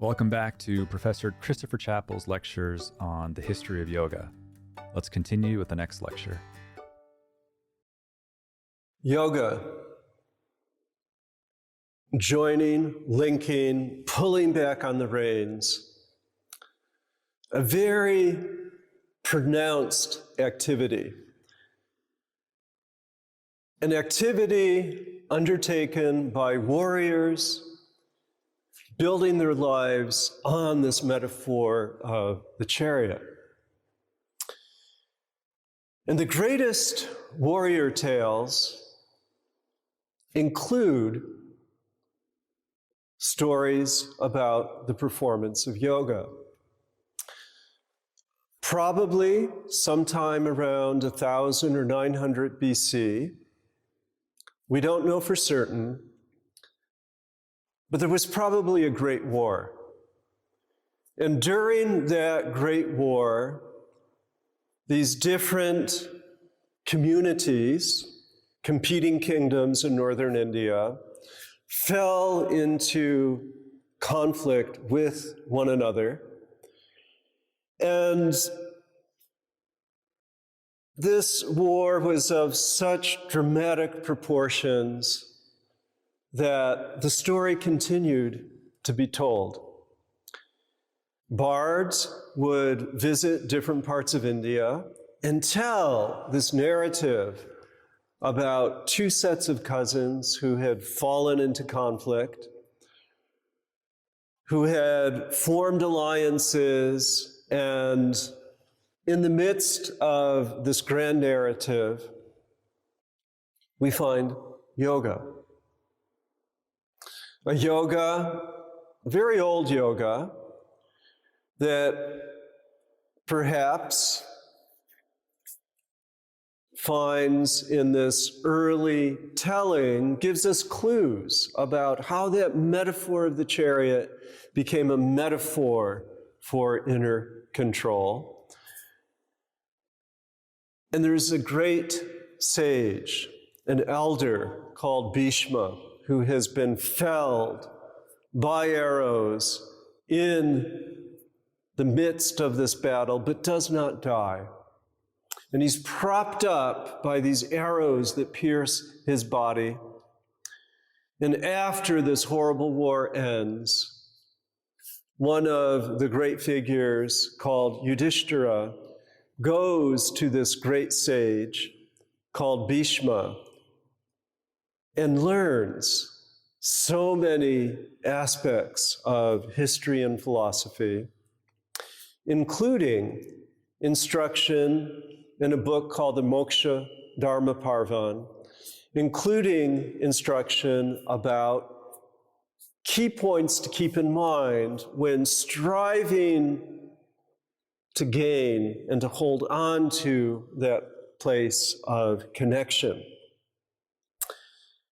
Welcome back to Professor Christopher Chapple's lectures on the history of yoga. Let's continue with the next lecture. Yoga. Joining, linking, pulling back on the reins. A very pronounced activity. An activity undertaken by warriors building their lives on this metaphor of the chariot. And the greatest warrior tales include stories about the performance of yoga. Probably sometime around 1000 or 900 BC, we don't know for certain, but there was probably a great war. And during that great war, these different communities, competing kingdoms in northern India, fell into conflict with one another. And this war was of such dramatic proportions that the story continued to be told. Bards would visit different parts of India and tell this narrative about two sets of cousins who had fallen into conflict, who had formed alliances, and in the midst of this grand narrative, we find yoga. A yoga, a very old yoga, that perhaps finds in this early telling, gives us clues about how that metaphor of the chariot became a metaphor for inner control. And there's a great sage, an elder called Bhishma, who has been felled by arrows in the midst of this battle, but does not die. And he's propped up by these arrows that pierce his body. And after this horrible war ends, one of the great figures called Yudhishthira goes to this great sage called Bhishma and learns so many aspects of history and philosophy, including instruction in a book called the Moksha Dharma Parvan, including instruction about key points to keep in mind when striving to gain and to hold on to that place of connection.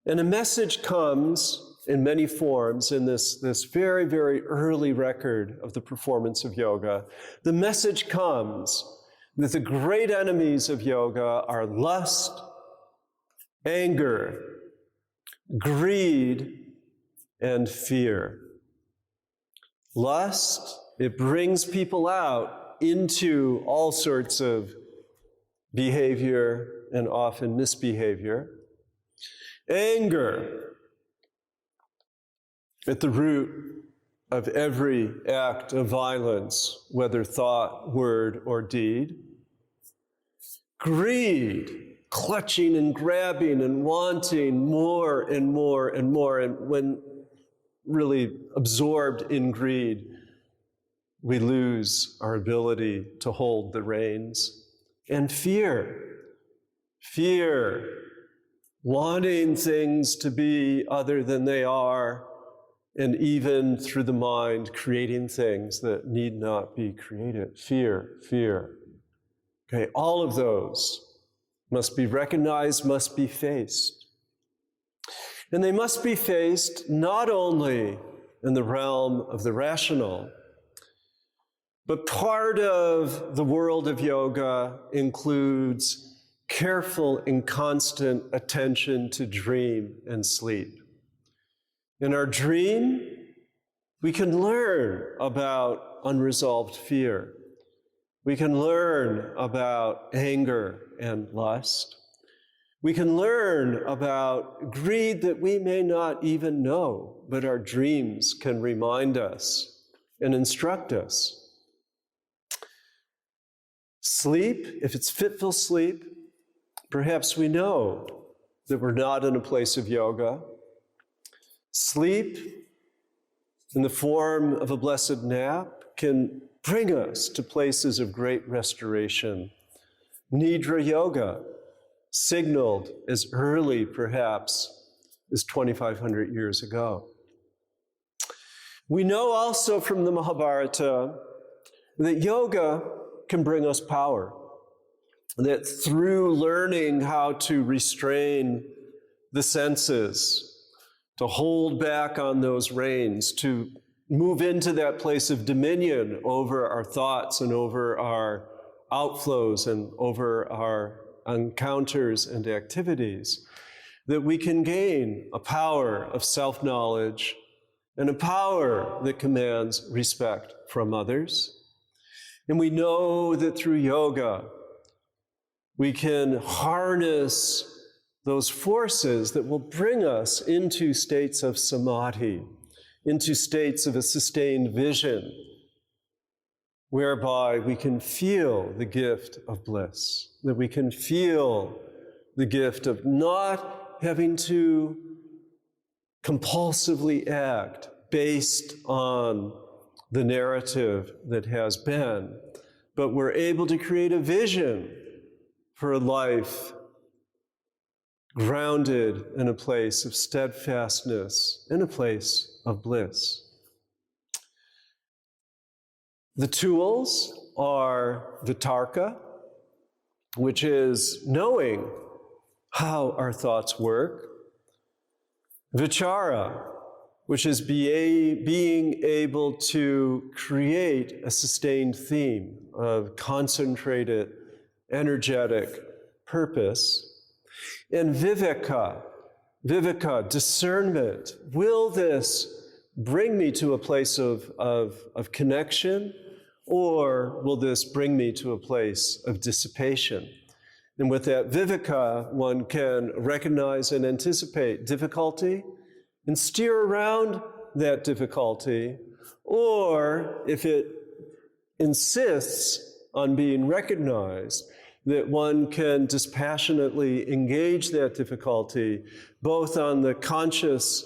And a message comes in many forms in this very, very early record of the performance of yoga. The message comes that the great enemies of yoga are lust, anger, greed, and fear. Lust, it brings people out into all sorts of behavior and often misbehavior. Anger, at the root of every act of violence, whether thought, word, or deed. Greed, clutching and grabbing and wanting more and more and more. And when really absorbed in greed, we lose our ability to hold the reins. And fear, wanting things to be other than they are, and even through the mind, creating things that need not be created. Fear. Okay, all of those must be recognized, must be faced. And they must be faced not only in the realm of the rational, but part of the world of yoga includes careful and constant attention to dream and sleep. In our dream, We can learn about unresolved fear. We can learn about anger and lust. We can learn about greed that we may not even know, but our dreams can remind us and instruct us. Sleep, if it's fitful sleep, perhaps we know that we're not in a place of yoga. Sleep, in the form of a blessed nap, can bring us to places of great restoration. Nidra yoga, signaled as early, perhaps, as 2,500 years ago. We know also from the Mahabharata that yoga can bring us power, that through learning how to restrain the senses, to hold back on those reins, to move into that place of dominion over our thoughts and over our outflows and over our encounters and activities, that we can gain a power of self-knowledge and a power that commands respect from others. And we know that through yoga, we can harness those forces that will bring us into states of samadhi, into states of a sustained vision, whereby we can feel the gift of bliss, that we can feel the gift of not having to compulsively act based on the narrative that has been, but we're able to create a vision for a life grounded in a place of steadfastness, in a place of bliss. The tools are vitarka, which is knowing how our thoughts work. Vichara, which is being able to create a sustained theme of concentrated, energetic purpose. And viveka, discernment. Will this bring me to a place of connection, or will this bring me to a place of dissipation? And with that viveka, one can recognize and anticipate difficulty and steer around that difficulty, or if it insists on being recognized, that one can dispassionately engage that difficulty, both on the conscious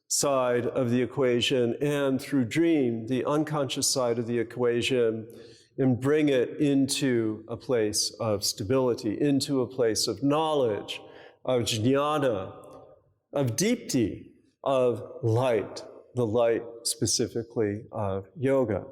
side of the equation and through dream, the unconscious side of the equation, and bring it into a place of stability, into a place of knowledge, of jnana, of dipti, of light, the light specifically of yoga.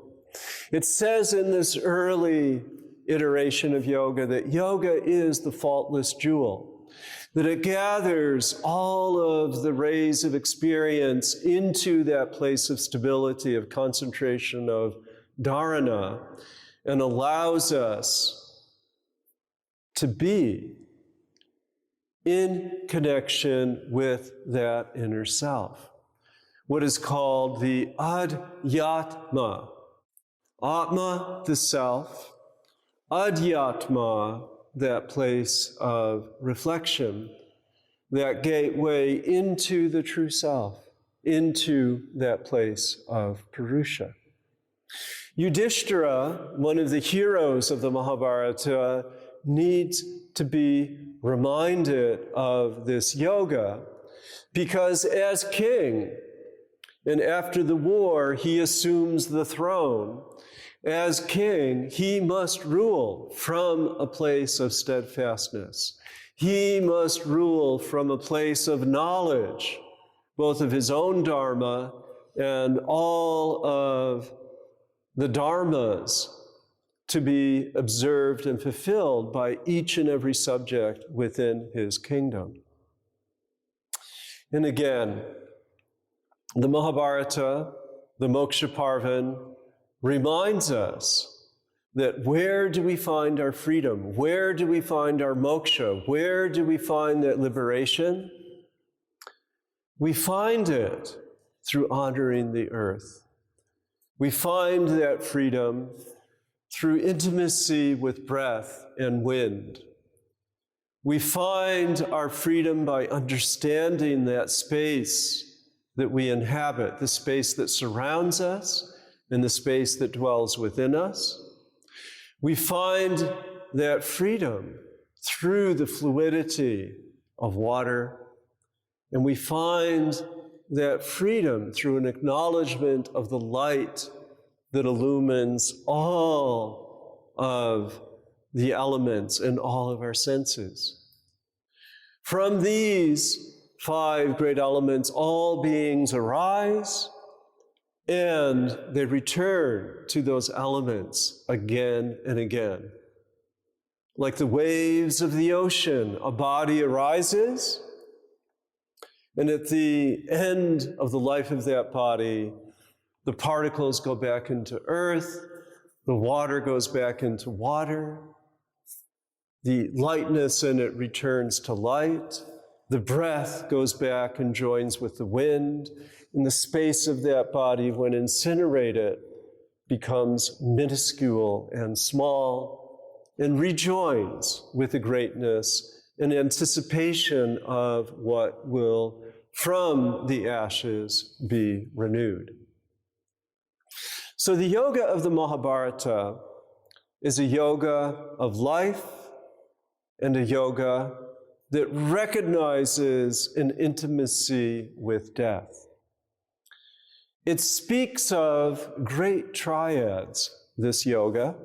It says in this early iteration of yoga that yoga is the faultless jewel, that it gathers all of the rays of experience into that place of stability, of concentration, of dharana, and allows us to be in connection with that inner self, what is called the adhyatma. Atma, the self, adhyatma, that place of reflection, that gateway into the true self, into that place of Purusha. Yudhishthira, one of the heroes of the Mahabharata, needs to be reminded of this yoga because as king, and after the war, he assumes the throne. As king, he must rule from a place of steadfastness. He must rule from a place of knowledge, both of his own dharma and all of the dharmas to be observed and fulfilled by each and every subject within his kingdom. And again, the Mahabharata, the Moksha Parvan, reminds us that where do we find our freedom? Where do we find our moksha? Where do we find that liberation? We find it through honoring the earth. We find that freedom through intimacy with breath and wind. We find our freedom by understanding that space that we inhabit, the space that surrounds us and the space that dwells within us. We find that freedom through the fluidity of water, and we find that freedom through an acknowledgement of the light that illumines all of the elements and all of our senses. From these 5 great elements, all beings arise, and they return to those elements again and again. Like the waves of the ocean, a body arises, and at the end of the life of that body, the particles go back into earth, the water goes back into water, the lightness in it returns to light, the breath goes back and joins with the wind, and the space of that body, when incinerated, becomes minuscule and small and rejoins with the greatness in anticipation of what will, from the ashes, be renewed. So the yoga of the Mahabharata is a yoga of life and a yoga that recognizes an intimacy with death. It speaks of great triads, this yoga,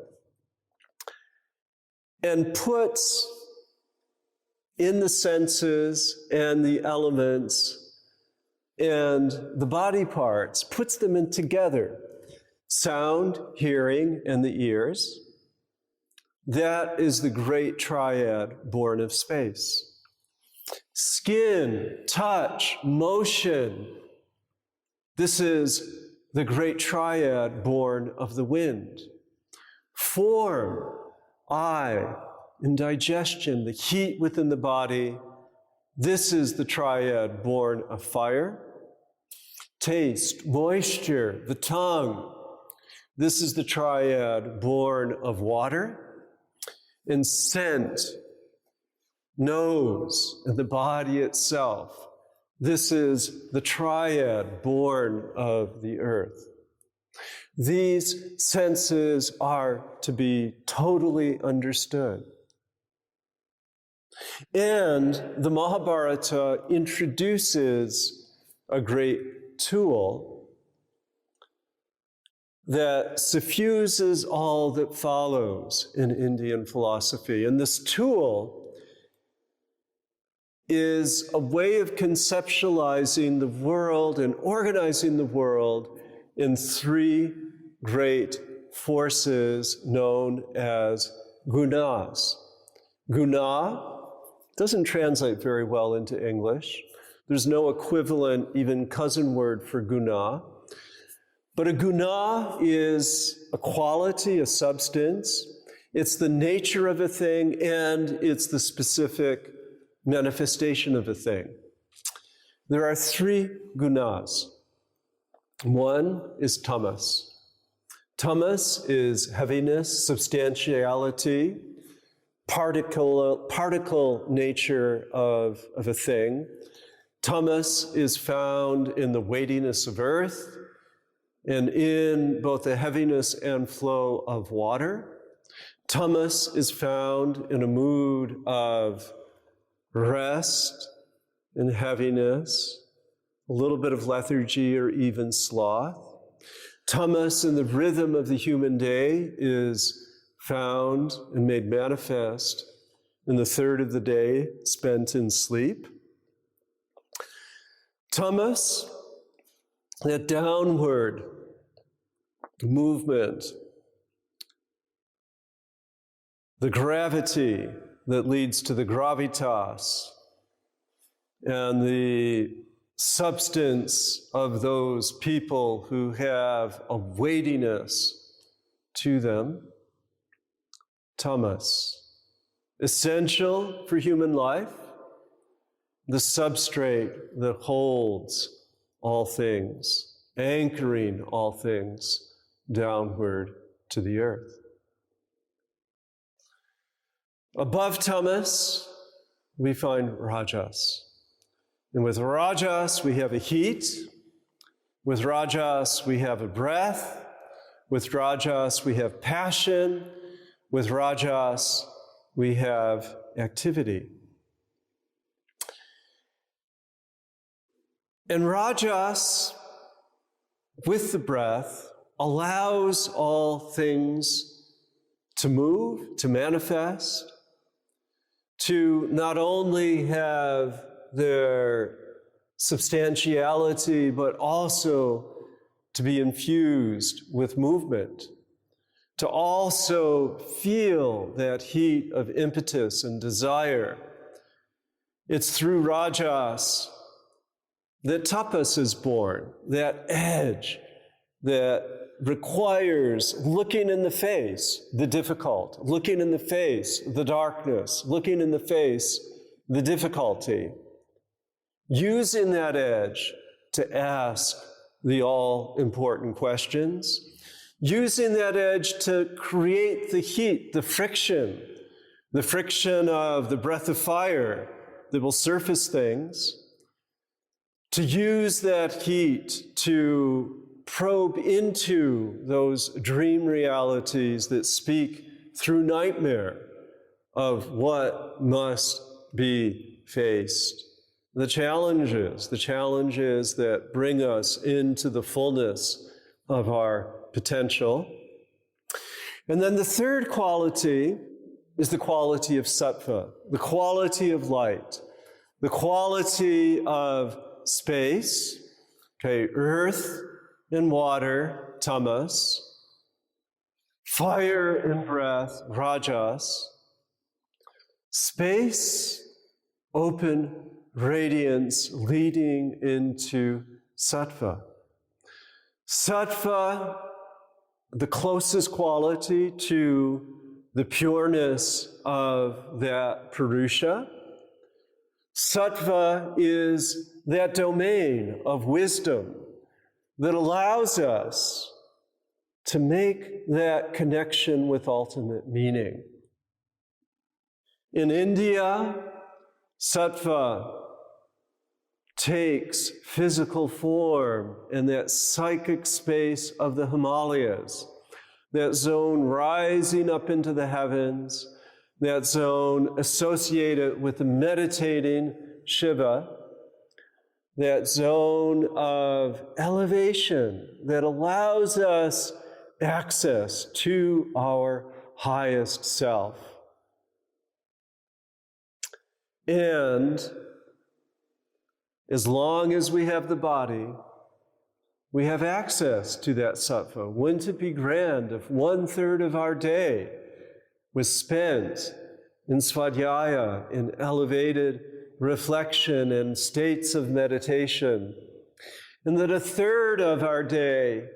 and puts in the senses and the elements and the body parts, puts them in together. Sound, hearing, and the ears. That is the great triad born of space. Skin, touch, motion. This is the great triad born of the wind. Form, eye, and digestion, the heat within the body. This is the triad born of fire. Taste, moisture, the tongue. This is the triad born of water. And scent, nose, and the body itself. This is the triad born of the earth. These senses are to be totally understood. And the Mahabharata introduces a great tool that suffuses all that follows in Indian philosophy. And this tool is a way of conceptualizing the world and organizing the world in 3 great forces known as gunas. Guna doesn't translate very well into English. There's no equivalent, even cousin word for guna. But a guna is a quality, a substance. It's the nature of a thing, and it's the specific manifestation of a thing. There are 3 gunas. One is tamas. Tamas is heaviness, substantiality, particle nature of a thing. Tamas is found in the weightiness of earth and in both the heaviness and flow of water. Tamas is found in a mood of rest and heaviness, a little bit of lethargy or even sloth. Tamas in the rhythm of the human day is found and made manifest in the third of the day spent in sleep. Tamas, that downward movement, the gravity that leads to the gravitas, and the substance of those people who have a weightiness to them. Tamas, essential for human life, the substrate that holds all things, anchoring all things, downward to the earth. Above tamas, we find rajas. And with rajas, we have a heat. With rajas, we have a breath. With rajas, we have passion. With rajas, we have activity. And rajas, with the breath, allows all things to move, to manifest, to not only have their substantiality, but also to be infused with movement, to also feel that heat of impetus and desire. It's through rajas that tapas is born, that edge that requires looking in the face the difficult, looking in the face the darkness, looking in the face the difficulty, using that edge to ask the all-important questions, using that edge to create the heat, the friction of the breath of fire that will surface things, to use that heat to probe into those dream realities that speak through nightmare of what must be faced. The challenges that bring us into the fullness of our potential. And then the third quality is the quality of sattva, the quality of light, the quality of space, earth and water, tamas, fire and breath, rajas, space, open radiance leading into sattva. Sattva, the closest quality to the pureness of that Purusha. Sattva is that domain of wisdom that allows us to make that connection with ultimate meaning. In India, sattva takes physical form in that psychic space of the Himalayas, that zone rising up into the heavens, that zone associated with the meditating Shiva, that zone of elevation that allows us access to our highest self. And as long as we have the body, we have access to that sattva. Wouldn't it be grand if 1/3 of our day was spent in svadhyaya, in elevated reflection and states of meditation, and that 1/3 of our day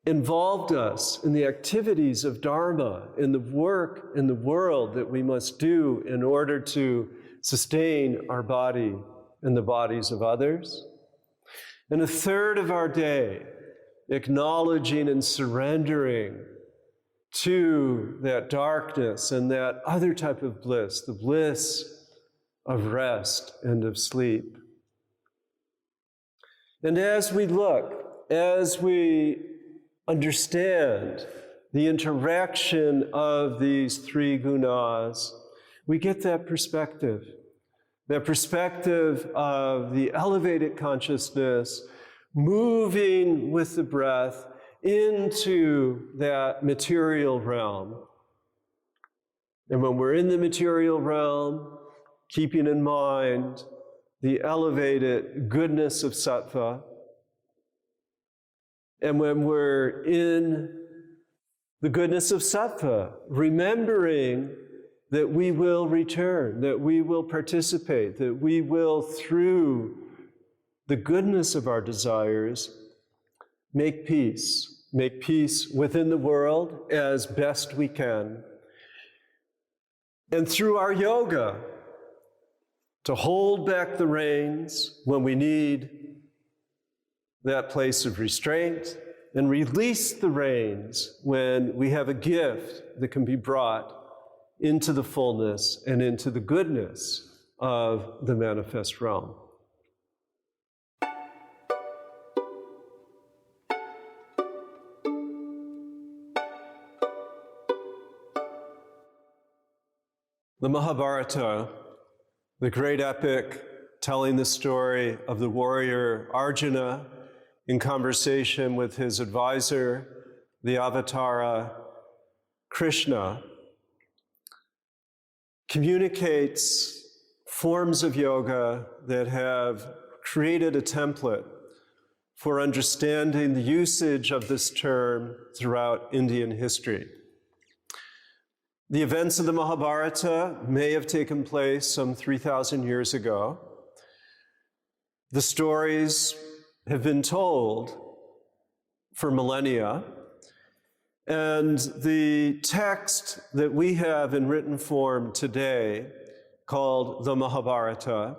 involved us in the activities of Dharma, in the work in the world that we must do in order to sustain our body and the bodies of others, and 1/3 of our day acknowledging and surrendering to that darkness and that other type of bliss, the bliss of rest and of sleep. And as we look, as we understand the interaction of these three gunas, we get that perspective of the elevated consciousness moving with the breath into that material realm. And when we're in the material realm, keeping in mind the elevated goodness of sattva, and when we're in the goodness of sattva, remembering that we will return, that we will participate, that we will, through the goodness of our desires, make peace within the world as best we can. And through our yoga, to hold back the reins when we need that place of restraint, and release the reins when we have a gift that can be brought into the fullness and into the goodness of the manifest realm. The Mahabharata, the great epic telling the story of the warrior Arjuna in conversation with his advisor, the Avatara Krishna, communicates forms of yoga that have created a template for understanding the usage of this term throughout Indian history. The events of the Mahabharata may have taken place some 3,000 years ago. The stories have been told for millennia, and the text that we have in written form today, called the Mahabharata,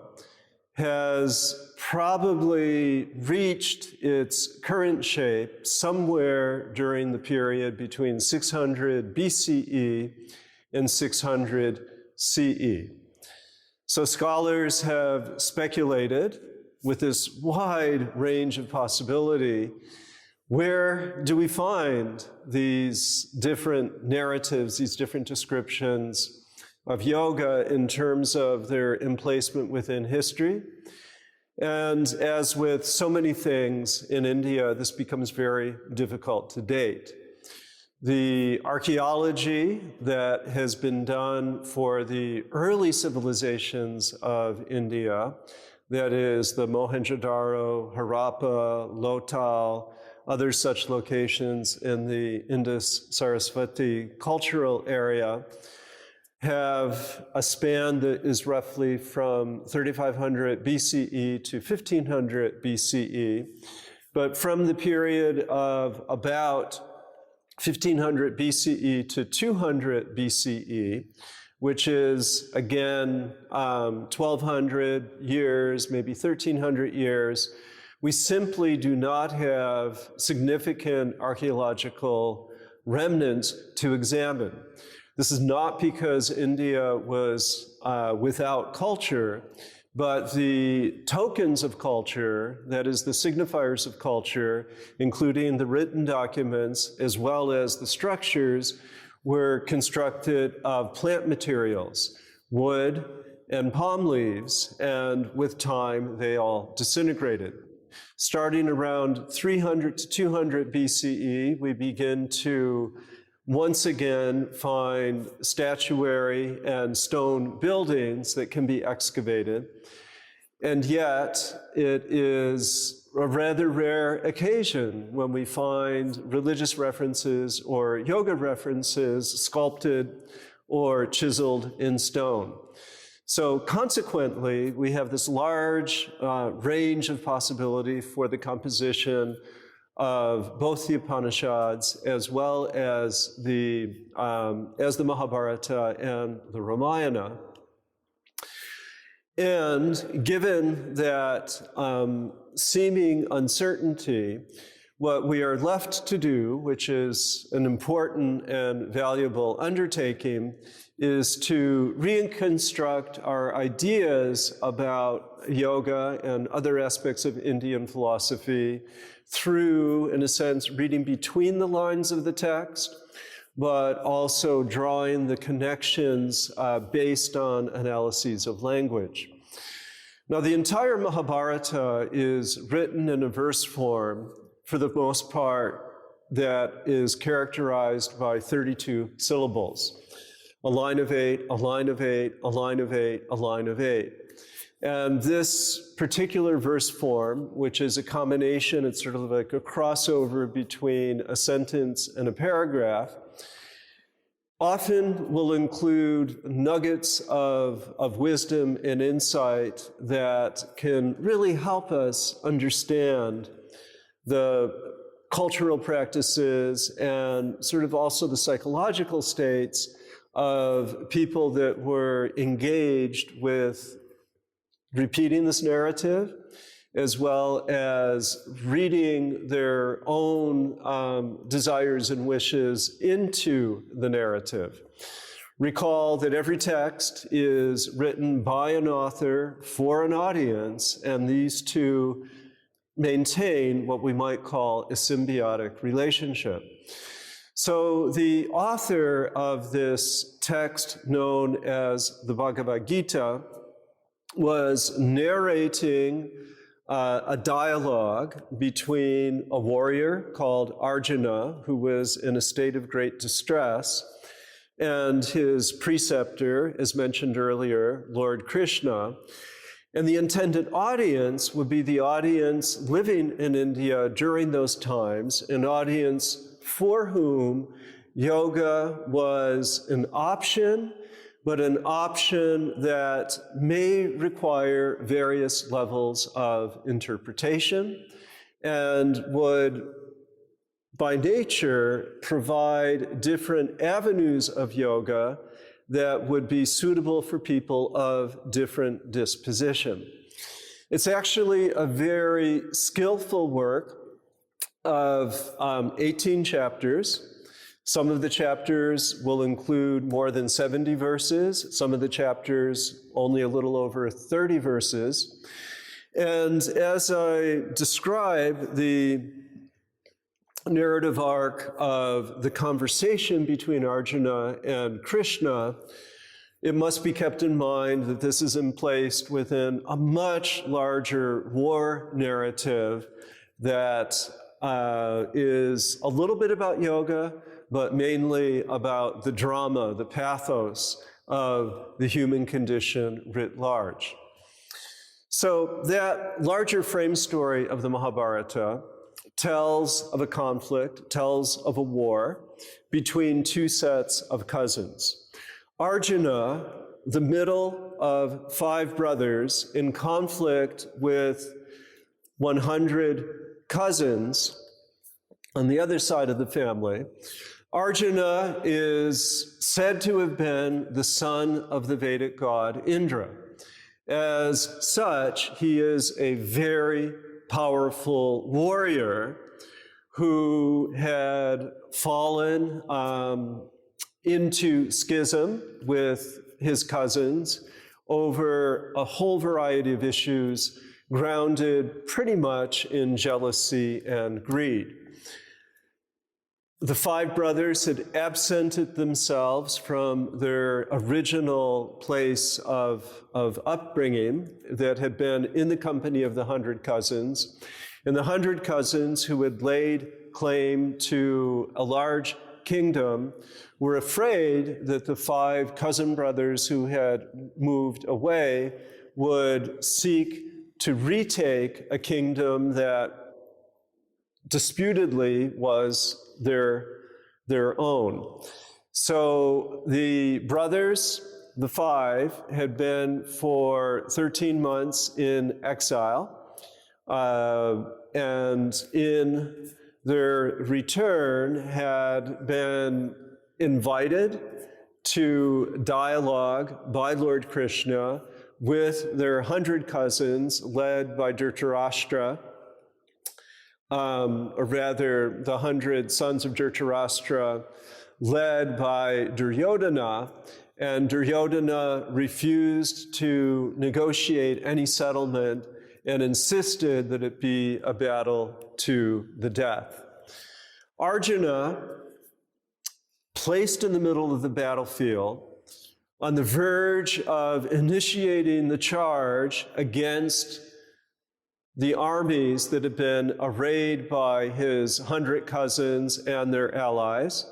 has probably reached its current shape somewhere during the period between 600 BCE and 600 CE. So scholars have speculated with this wide range of possibility, where do we find these different narratives, these different descriptions of yoga in terms of their emplacement within history? And as with so many things in India, this becomes very difficult to date. The archaeology that has been done for the early civilizations of India, that is the Mohenjo-daro, Harappa, Lothal, other such locations in the Indus-Sarasvati cultural area, have a span that is roughly from 3500 BCE to 1500 BCE. But from the period of about 1500 BCE to 200 BCE, which is, again, 1,200 years, maybe 1,300 years, we simply do not have significant archaeological remnants to examine. This is not because India was without culture, but the tokens of culture, that is the signifiers of culture, including the written documents as well as the structures, were constructed of plant materials, wood and palm leaves, and with time they all disintegrated. Starting around 300 to 200 BCE, we begin to once again find statuary and stone buildings that can be excavated. And yet, it is a rather rare occasion when we find religious references or yoga references sculpted or chiseled in stone. So consequently, we have this large range of possibility for the composition of both the Upanishads as well as the Mahabharata and the Ramayana. And given that seeming uncertainty, what we are left to do, which is an important and valuable undertaking, is to reconstruct our ideas about yoga and other aspects of Indian philosophy through, in a sense, reading between the lines of the text, but also drawing the connections based on analyses of language. Now, the entire Mahabharata is written in a verse form, for the most part, that is characterized by 32 syllables. A line of 8, a line of 8, a line of 8, a line of 8. And this particular verse form, which is a combination, it's sort of like a crossover between a sentence and a paragraph, often will include nuggets of wisdom and insight that can really help us understand the cultural practices and sort of also the psychological states of people that were engaged with repeating this narrative as well as reading their own desires and wishes into the narrative. Recall that every text is written by an author for an audience, and these two maintain what we might call a symbiotic relationship. So the author of this text, known as the Bhagavad Gita, was narrating a dialogue between a warrior called Arjuna, who was in a state of great distress, and his preceptor, as mentioned earlier, Lord Krishna. And the intended audience would be the audience living in India during those times, an audience for whom yoga was an option, but an option that may require various levels of interpretation and would, by nature, provide different avenues of yoga that would be suitable for people of different disposition. It's actually a very skillful work of 18 chapters. Some of the chapters will include more than 70 verses. Some of the chapters only a little over 30 verses. And as I describe the narrative arc of the conversation between Arjuna and Krishna, it must be kept in mind that this is placed within a much larger war narrative that is a little bit about yoga, but mainly about the drama, the pathos of the human condition writ large. So that larger frame story of the Mahabharata tells of a conflict, tells of a war between two sets of cousins. Arjuna, the middle of 5 brothers, in conflict with 100 cousins on the other side of the family. Arjuna is said to have been the son of the Vedic god Indra. As such, he is a very powerful warrior who had fallen into schism with his cousins over a whole variety of issues grounded pretty much in jealousy and greed. The 5 brothers had absented themselves from their original place of upbringing that had been in the company of the 100 cousins. And the 100 cousins who had laid claim to a large kingdom were afraid that the 5 cousin brothers who had moved away would seek to retake a kingdom that disputedly was their own. So the brothers, the 5, had been for 13 months in exile, and in their return had been invited to dialogue by Lord Krishna with their 100 cousins led by Dhritarashtra, or rather the 100 sons of Dhritarashtra led by Duryodhana, and Duryodhana refused to negotiate any settlement and insisted that it be a battle to the death. Arjuna, placed in the middle of the battlefield, on the verge of initiating the charge against the armies that had been arrayed by his 100 cousins and their allies,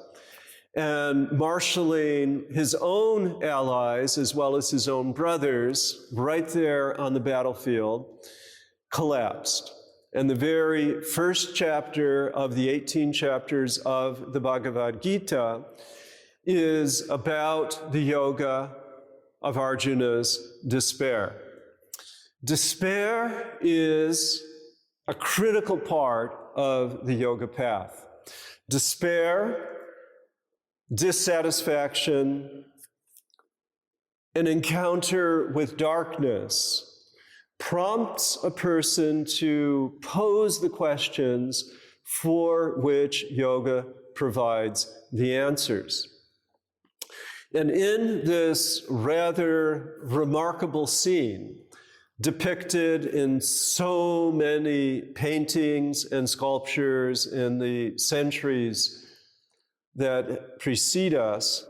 and marshaling his own allies as well as his own brothers right there on the battlefield, collapsed. And the very first chapter of the 18 chapters of the Bhagavad Gita is about the yoga of Arjuna's despair. Despair is a critical part of the yoga path. Despair, dissatisfaction, an encounter with darkness, prompts a person to pose the questions for which yoga provides the answers. And in this rather remarkable scene, depicted in so many paintings and sculptures in the centuries that precede us,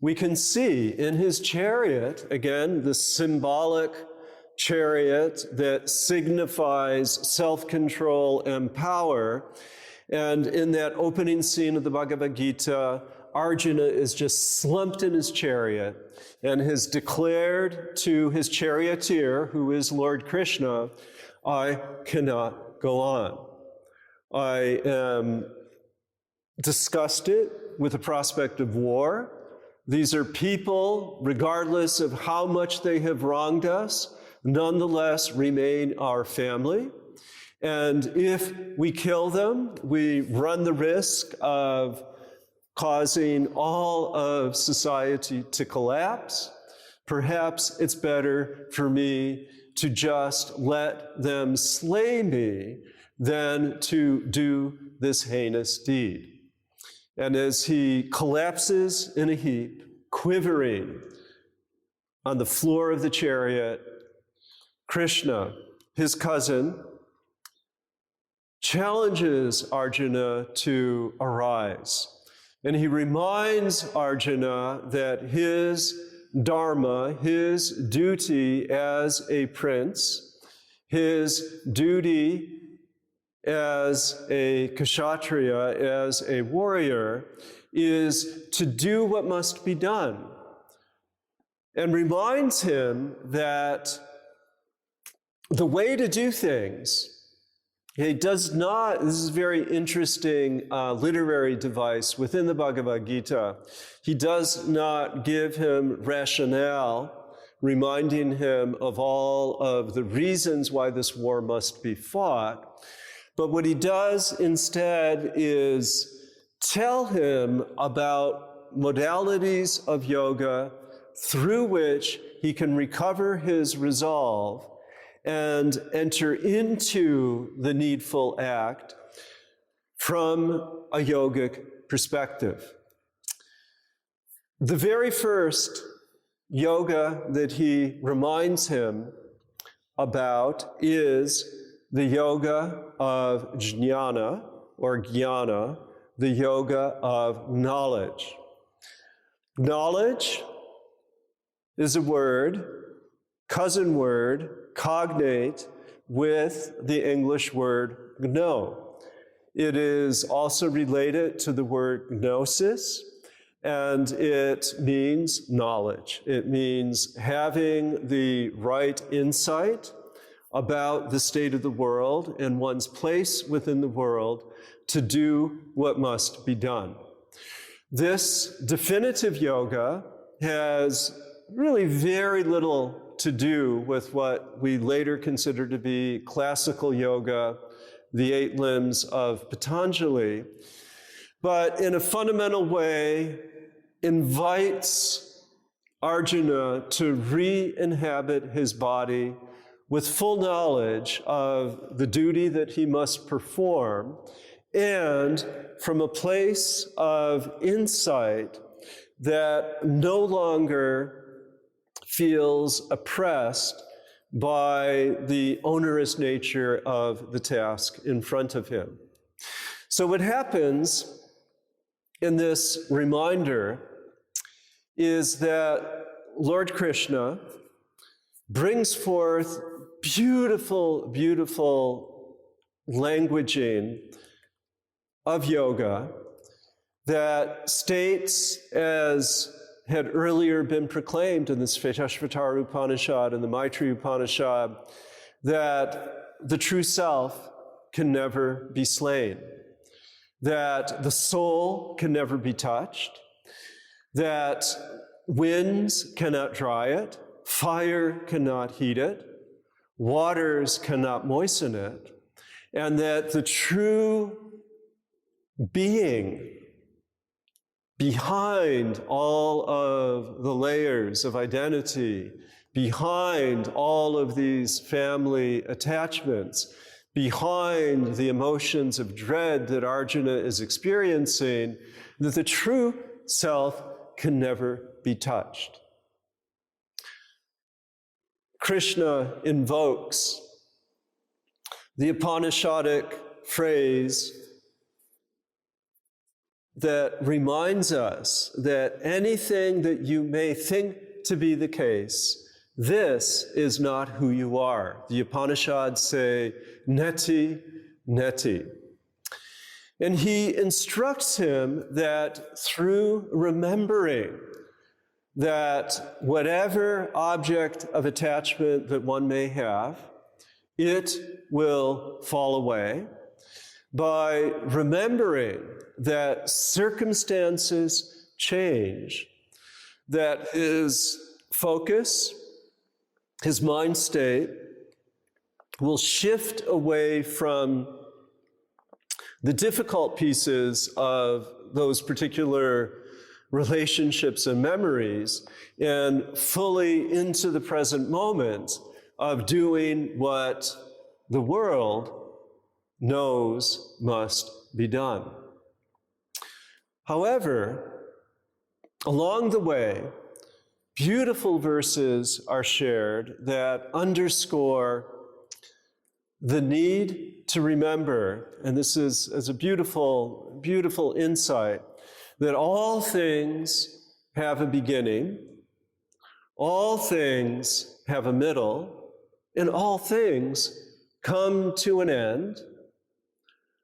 we can see in his chariot, again, the symbolic chariot that signifies self-control and power. And in that opening scene of the Bhagavad Gita, Arjuna is just slumped in his chariot and has declared to his charioteer, who is Lord Krishna, I cannot go on. I am disgusted with the prospect of war. These are people, regardless of how much they have wronged us, nonetheless remain our family. And if we kill them, we run the risk of causing all of society to collapse. Perhaps it's better for me to just let them slay me than to do this heinous deed. And as he collapses in a heap, quivering on the floor of the chariot, Krishna, his cousin, challenges Arjuna to arise. And he reminds Arjuna that his dharma, his duty as a prince, his duty as a kshatriya, as a warrior, is to do what must be done. And reminds him that the way to do things, he does not, this is a very interesting literary device within the Bhagavad Gita. He does not give him rationale, reminding him of all of the reasons why this war must be fought. But what he does instead is tell him about modalities of yoga through which he can recover his resolve and enter into the needful act from a yogic perspective. The very first yoga that he reminds him about is the yoga of jnana, or jnana, the yoga of knowledge. Knowledge is a word, cousin word, cognate with the English word know. It is also related to the word gnosis, and it means knowledge. It means having the right insight about the state of the world and one's place within the world to do what must be done. This definitive yoga has really very little to do with what we later consider to be classical yoga, the 8 limbs of Patanjali, but in a fundamental way invites Arjuna to re-inhabit his body with full knowledge of the duty that he must perform, and from a place of insight that no longer feels oppressed by the onerous nature of the task in front of him. So what happens in this reminder is that Lord Krishna brings forth beautiful, beautiful languaging of yoga that states, as had earlier been proclaimed in the Svetasvatara Upanishad and the Maitri Upanishad, that the true self can never be slain, that the soul can never be touched, that winds cannot dry it, fire cannot heat it, waters cannot moisten it, and that the true being behind all of the layers of identity behind all of these family attachments, behind the emotions of dread that Arjuna is experiencing, that the true self can never be touched. Krishna invokes the Upanishadic phrase that reminds us that anything that you may think to be the case, this is not who you are. The Upanishads say, neti, neti. And he instructs him that through remembering that whatever object of attachment that one may have, it will fall away. By remembering that circumstances change, that his focus, his mind state, will shift away from the difficult pieces of those particular relationships and memories and fully into the present moment of doing what the world knows must be done. However, along the way, beautiful verses are shared that underscore the need to remember, and this is a beautiful, beautiful insight, that all things have a beginning, all things have a middle, and all things come to an end.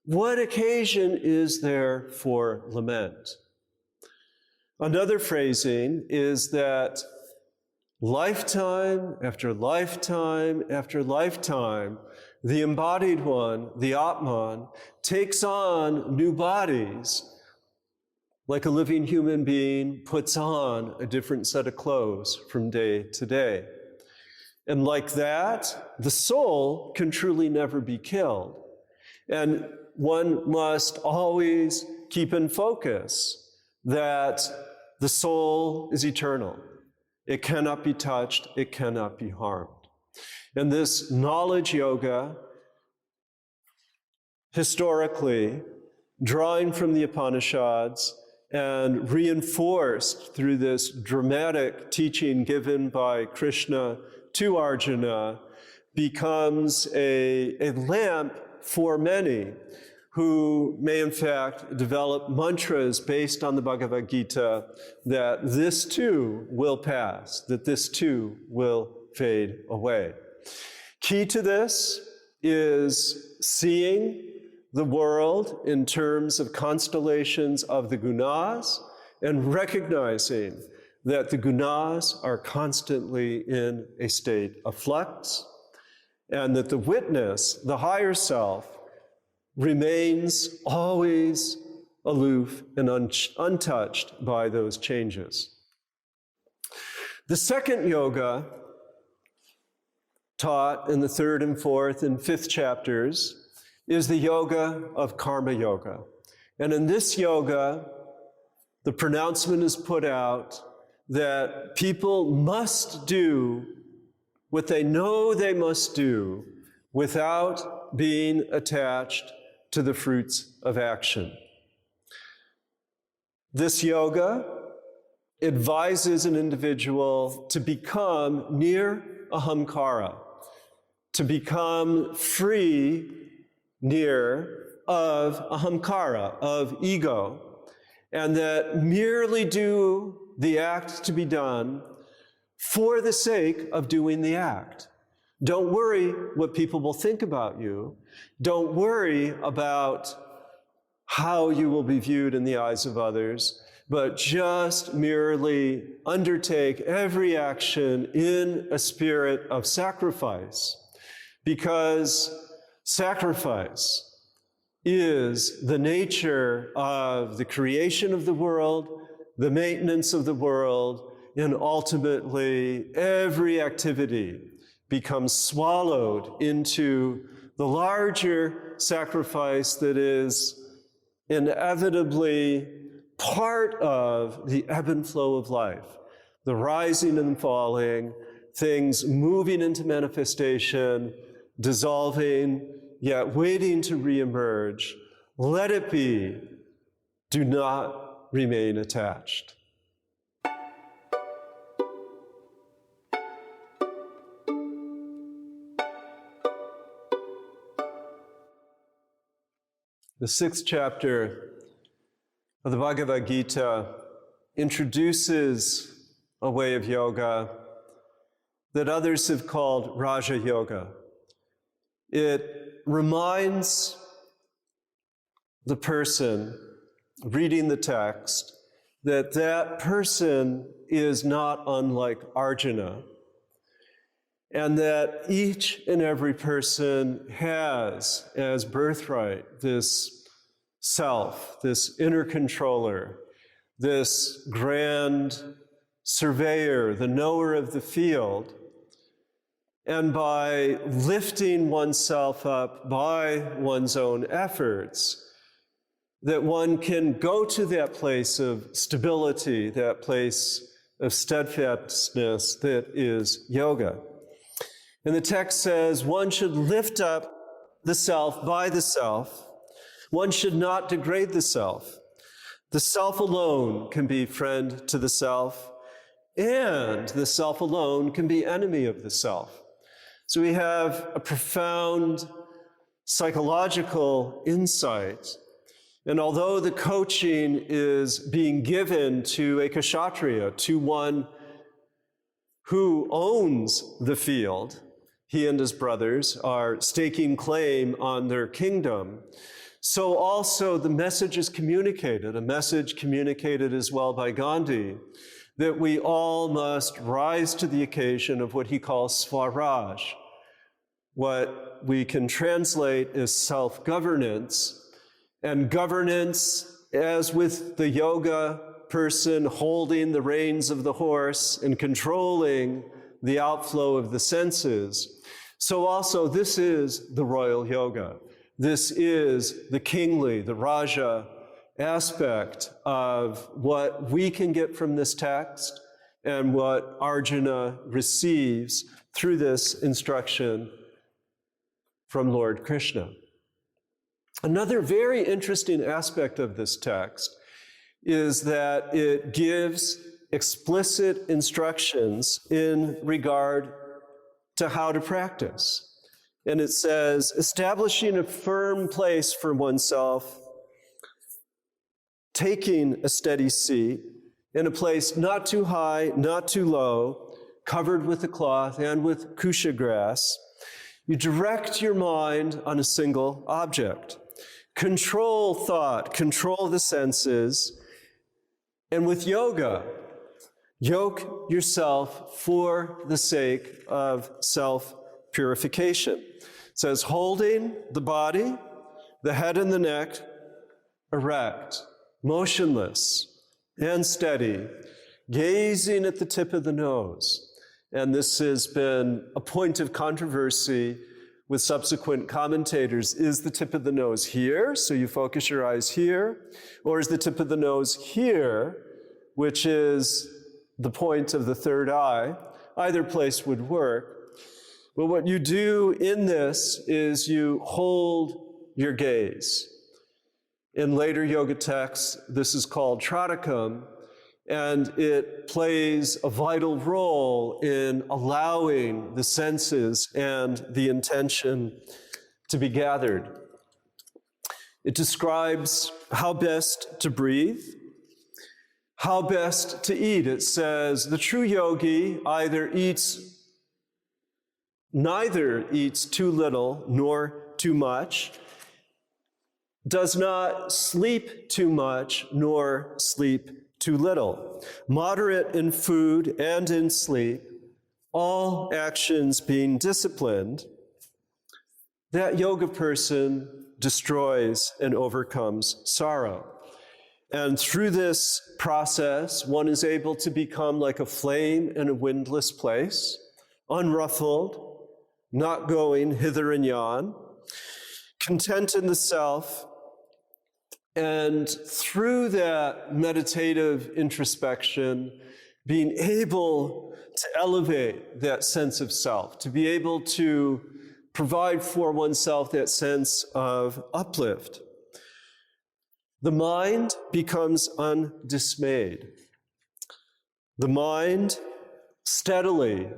What occasion is there for lament? Another phrasing is that lifetime after lifetime after lifetime, the embodied one, the Atman, takes on new bodies, like a living human being puts on a different set of clothes from day to day. And like that, the soul can truly never be killed. And one must always keep in focus that the soul is eternal. It cannot be touched, it cannot be harmed. And this knowledge yoga, historically, drawing from the Upanishads and reinforced through this dramatic teaching given by Krishna to Arjuna, becomes a lamp for many who may in fact develop mantras based on the Bhagavad Gita that this too will pass, that this too will fade away. Key to this is seeing the world in terms of constellations of the gunas and recognizing that the gunas are constantly in a state of flux and that the witness, the higher self, remains always aloof and untouched by those changes. The second yoga taught in the third and fourth and fifth chapters is the yoga of karma yoga. And in this yoga, the pronouncement is put out that people must do what they know they must do without being attached to the fruits of action. This yoga advises an individual to become near ahamkara, to become free near of ahamkara, of ego, and that merely do the act to be done for the sake of doing the act. Don't worry what people will think about you. Don't worry about how you will be viewed in the eyes of others, but just merely undertake every action in a spirit of sacrifice, because sacrifice is the nature of the creation of the world, the maintenance of the world, and ultimately every activity becomes swallowed into the larger sacrifice that is inevitably part of the ebb and flow of life, the rising and falling, things moving into manifestation, dissolving, yet waiting to reemerge. Let it be. Do not remain attached. The 6th chapter of the Bhagavad Gita introduces a way of yoga that others have called Raja Yoga. It reminds the person reading the text that that person is not unlike Arjuna, and that each and every person has as birthright this self, this inner controller, this grand surveyor, the knower of the field. And by lifting oneself up by one's own efforts, that one can go to that place of stability, that place of steadfastness that is yoga. And the text says one should lift up the self by the self. One should not degrade the self. The self alone can be friend to the self, and the self alone can be enemy of the self. So we have a profound psychological insight. And although the coaching is being given to a kshatriya, to one who owns the field, he and his brothers are staking claim on their kingdom, so also the message is communicated, a message communicated as well by Gandhi, that we all must rise to the occasion of what he calls Swaraj, what we can translate as self-governance, and governance, as with the yoga person holding the reins of the horse and controlling the outflow of the senses. So also this is the royal yoga. This is the kingly, the Raja aspect of what we can get from this text and what Arjuna receives through this instruction from Lord Krishna. Another very interesting aspect of this text is that it gives explicit instructions in regard to how to practice. And it says, establishing a firm place for oneself, taking a steady seat in a place not too high, not too low, covered with a cloth and with kusha grass. You direct your mind on a single object. Control thought, control the senses, and with yoga, yoke yourself for the sake of self-purification. It says, holding the body, the head and the neck erect, motionless and steady, gazing at the tip of the nose. And this has been a point of controversy with subsequent commentators. Is the tip of the nose here, so you focus your eyes here, or is the tip of the nose here, which is the point of the third eye? Either place would work. But what you do in this is you hold your gaze. In later yoga texts, this is called Tratakam, and it plays a vital role in allowing the senses and the intention to be gathered. It describes how best to breathe, how best to eat. It says the true yogi neither eats too little nor too much, does not sleep too much nor sleep too little, moderate in food and in sleep, all actions being disciplined. That yoga person destroys and overcomes sorrow. And through this process, one is able to become like a flame in a windless place, unruffled, not going hither and yon, content in the self. And through that meditative introspection, being able to elevate that sense of self, to be able to provide for oneself that sense of uplift. The mind becomes undismayed. The mind steadily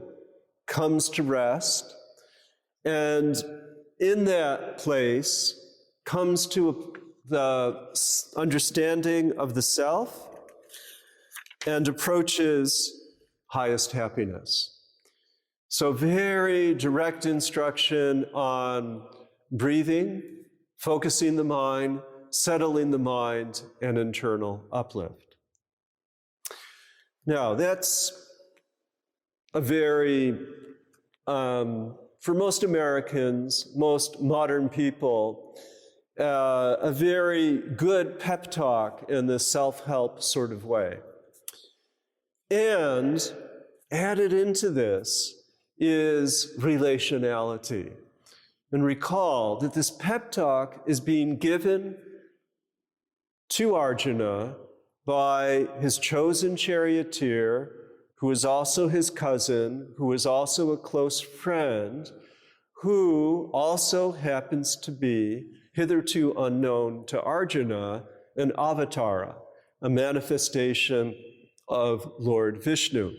comes to rest, and in that place comes to the understanding of the self and approaches highest happiness. So very direct instruction on breathing, focusing the mind, settling the mind, and internal uplift. Now, that's a very, for most Americans, most modern people, a very good pep talk in the self-help sort of way. And added into this is relationality. And recall that this pep talk is being given to Arjuna by his chosen charioteer, who is also his cousin, who is also a close friend, who also happens to be, hitherto unknown to Arjuna, an avatara, a manifestation of Lord Vishnu.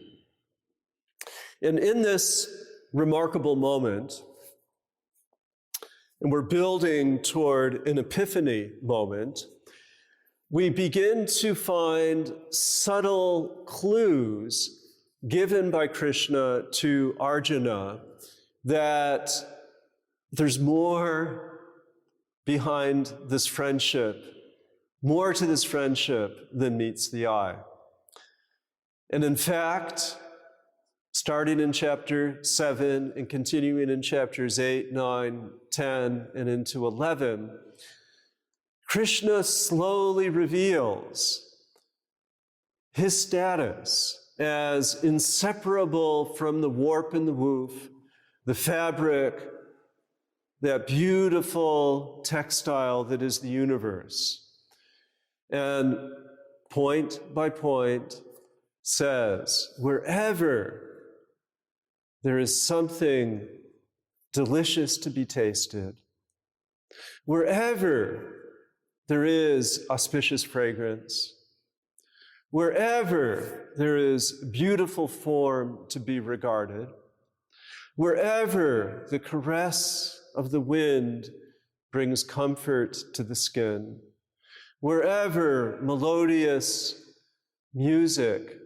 And in this remarkable moment, and we're building toward an epiphany moment, we begin to find subtle clues given by Krishna to Arjuna that there's more behind this friendship, more to this friendship than meets the eye. And in fact, starting in chapter 7 and continuing in chapters 8, 9, 10, and into 11, Krishna slowly reveals his status as inseparable from the warp and the woof, the fabric, that beautiful textile that is the universe. And point by point says, wherever there is something delicious to be tasted, wherever there is auspicious fragrance, wherever there is beautiful form to be regarded, wherever the caress of the wind brings comfort to the skin, wherever melodious music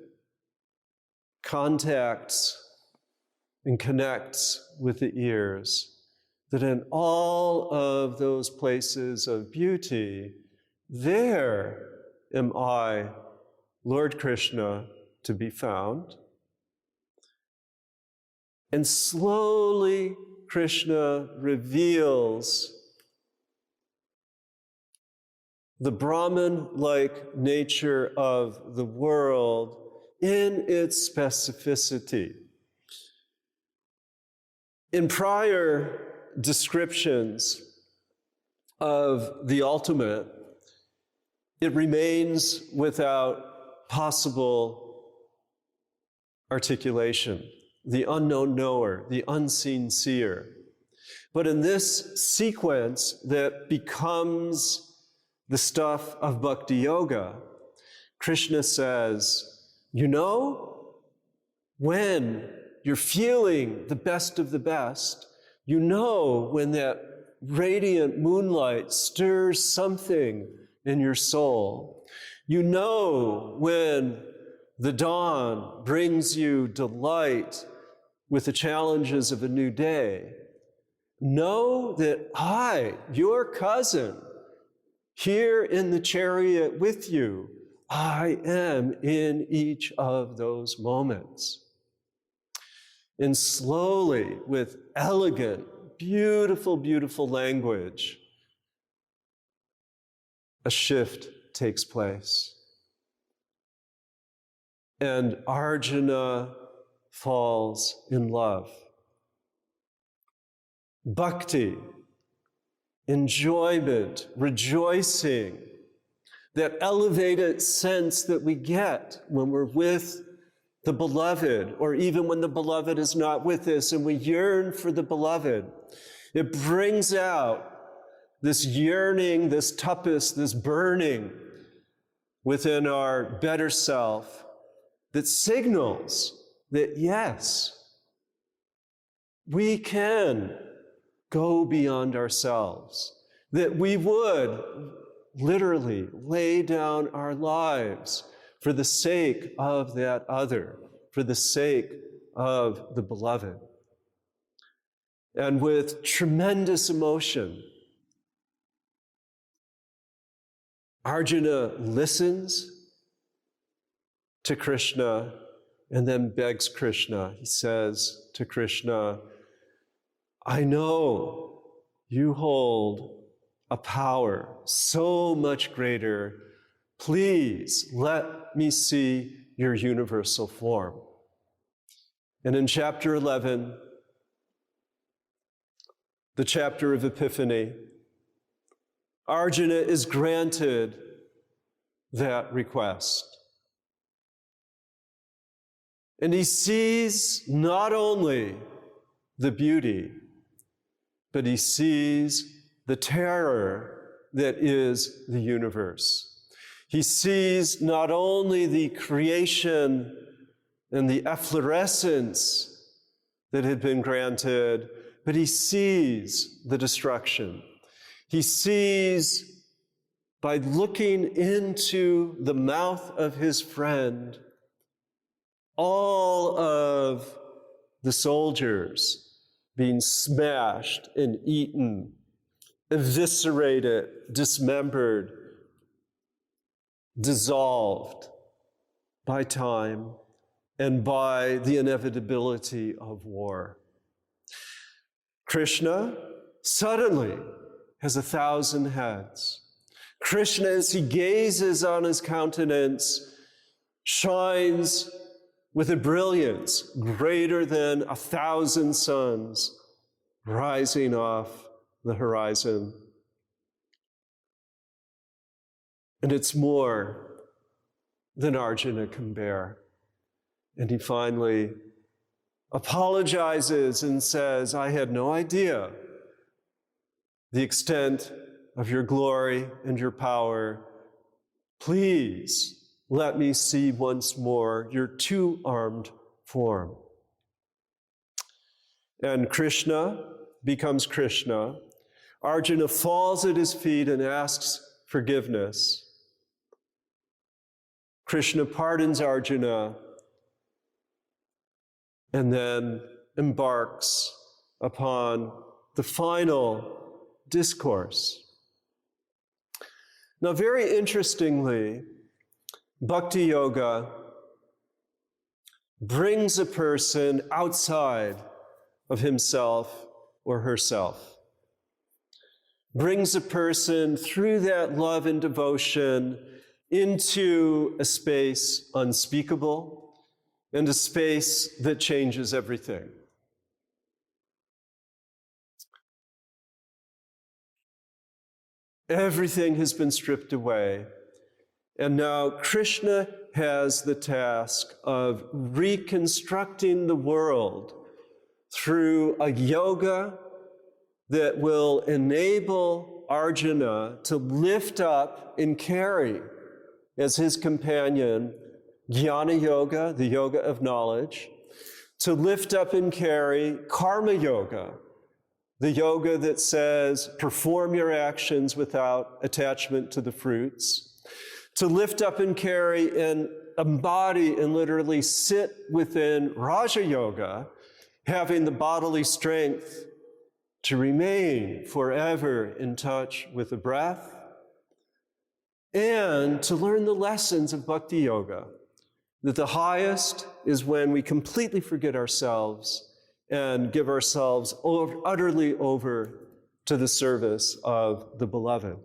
contacts and connects with the ears, that in all of those places of beauty, there am I, Lord Krishna, to be found. And slowly Krishna reveals the Brahman-like nature of the world in its specificity. In prior descriptions of the ultimate, it remains without possible articulation, the unknown knower, the unseen seer. But in this sequence that becomes the stuff of bhakti yoga, Krishna says, you know, when you're feeling the best of the best, you know when that radiant moonlight stirs something in your soul. You know when the dawn brings you delight with the challenges of a new day. Know that I, your cousin, here in the chariot with you, I am in each of those moments. And slowly, with elegant, beautiful, beautiful language, a shift takes place. And Arjuna falls in love. Bhakti, enjoyment, rejoicing, that elevated sense that we get when we're with the beloved, or even when the beloved is not with us and we yearn for the beloved, it brings out this yearning, this tapas, this burning within our better self that signals that yes, we can go beyond ourselves, that we would literally lay down our lives for the sake of that other, for the sake of the beloved. And with tremendous emotion, Arjuna listens to Krishna and then begs Krishna. He says to Krishna, I know you hold a power so much greater. Please let me see your universal form. And in chapter 11, the chapter of Epiphany, Arjuna is granted that request. And he sees not only the beauty, but he sees the terror that is the universe. He sees not only the creation and the efflorescence that had been granted, but he sees the destruction. He sees, by looking into the mouth of his friend, all of the soldiers being smashed and eaten, eviscerated, dismembered, dissolved by time and by the inevitability of war. Krishna suddenly has 1,000 heads. Krishna, as he gazes on his countenance, shines with a brilliance greater than 1,000 suns rising off the horizon. And it's more than Arjuna can bear. And he finally apologizes and says, I had no idea the extent of your glory and your power. Please let me see once more your two-armed form. And Krishna becomes Krishna. Arjuna falls at his feet and asks forgiveness. Krishna pardons Arjuna and then embarks upon the final discourse. Now, very interestingly, Bhakti Yoga brings a person outside of himself or herself, brings a person through that love and devotion into a space unspeakable and a space that changes everything. Everything has been stripped away. And now Krishna has the task of reconstructing the world through a yoga that will enable Arjuna to lift up and carry as his companion Jnana Yoga, the yoga of knowledge, to lift up and carry Karma Yoga, the yoga that says perform your actions without attachment to the fruits, to lift up and carry and embody and literally sit within Raja Yoga, having the bodily strength to remain forever in touch with the breath, and to learn the lessons of Bhakti Yoga, that the highest is when we completely forget ourselves and give ourselves utterly over to the service of the beloved.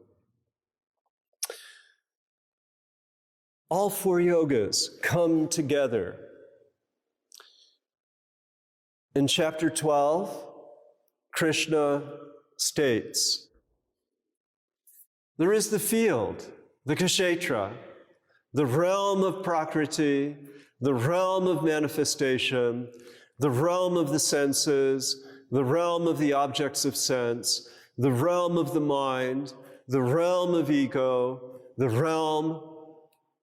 All four yogas come together. In chapter 12, Krishna states, there is the field, the kshetra, the realm of Prakriti, the realm of manifestation, the realm of the senses, the realm of the objects of sense, the realm of the mind, the realm of ego, the realm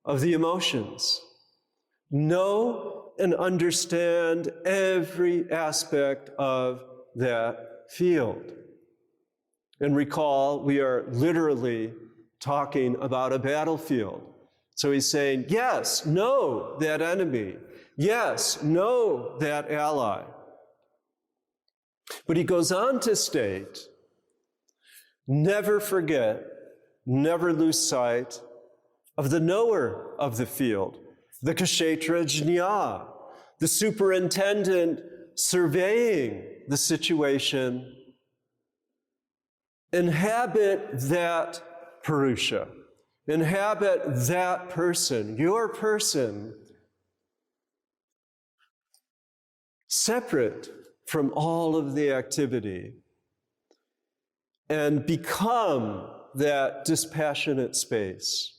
of the emotions. Know and understand every aspect of that field. And recall, we are literally talking about a battlefield. So he's saying, yes, know that enemy. Yes, know that ally. But he goes on to state, never forget, never lose sight of the knower of the field, the kshetra jñā, the superintendent surveying the situation. Inhabit that Purusha. Inhabit that person, your person, separate from all of the activity, and become that dispassionate space.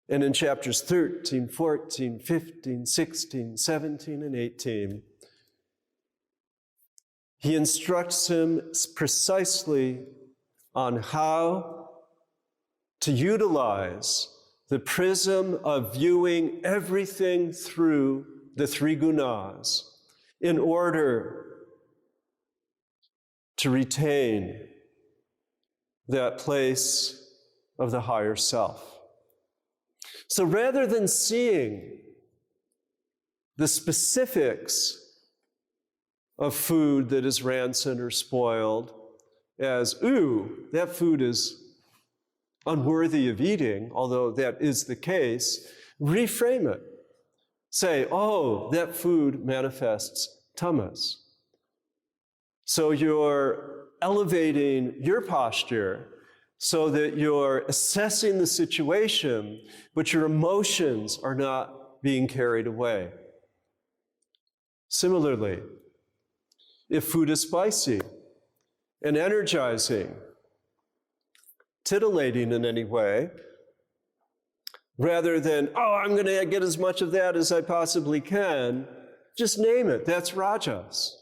And in chapters 13, 14, 15, 16, 17, and 18, he instructs him precisely on how to utilize the prism of viewing everything through the three gunas in order to retain that place of the higher self. So rather than seeing the specifics of food that is rancid or spoiled as, ooh, that food is unworthy of eating, although that is the case, reframe it. Say, oh, that food manifests tamas. So you're elevating your posture so that you're assessing the situation, but your emotions are not being carried away. Similarly, if food is spicy and energizing, titillating in any way, rather than, oh, I'm going to get as much of that as I possibly can, just name it. That's rajas.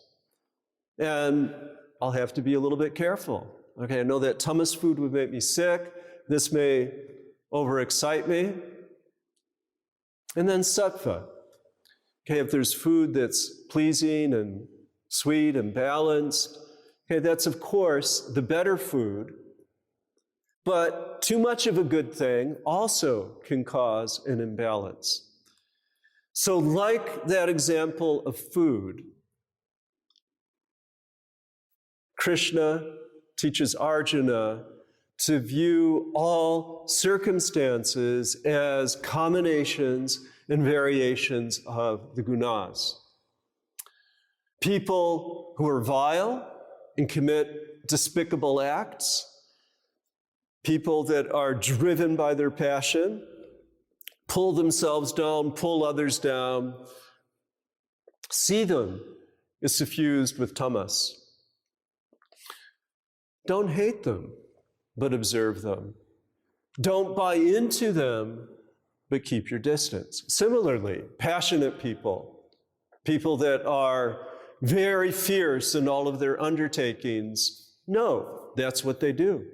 And I'll have to be a little bit careful. Okay, I know that tamas food would make me sick. This may overexcite me. And then sattva. Okay, if there's food that's pleasing and sweet and balanced, okay, that's of course the better food. But too much of a good thing also can cause an imbalance. So like that example of food, Krishna teaches Arjuna to view all circumstances as combinations and variations of the gunas. People who are vile and commit despicable acts, people that are driven by their passion, pull themselves down, pull others down, see them as suffused with tamas. Don't hate them, but observe them. Don't buy into them, but keep your distance. Similarly, passionate people, people that are very fierce in all of their undertakings, no, that's what they do.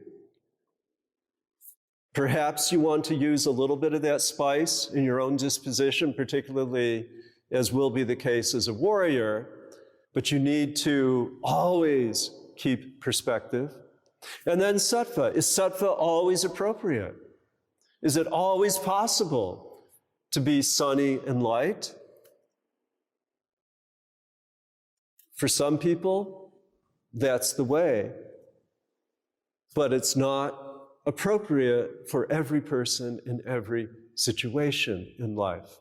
Perhaps you want to use a little bit of that spice in your own disposition, particularly as will be the case as a warrior, but you need to always keep perspective. And then sattva. Is sattva always appropriate? Is it always possible to be sunny and light? For some people, that's the way. But it's not appropriate for every person in every situation in life.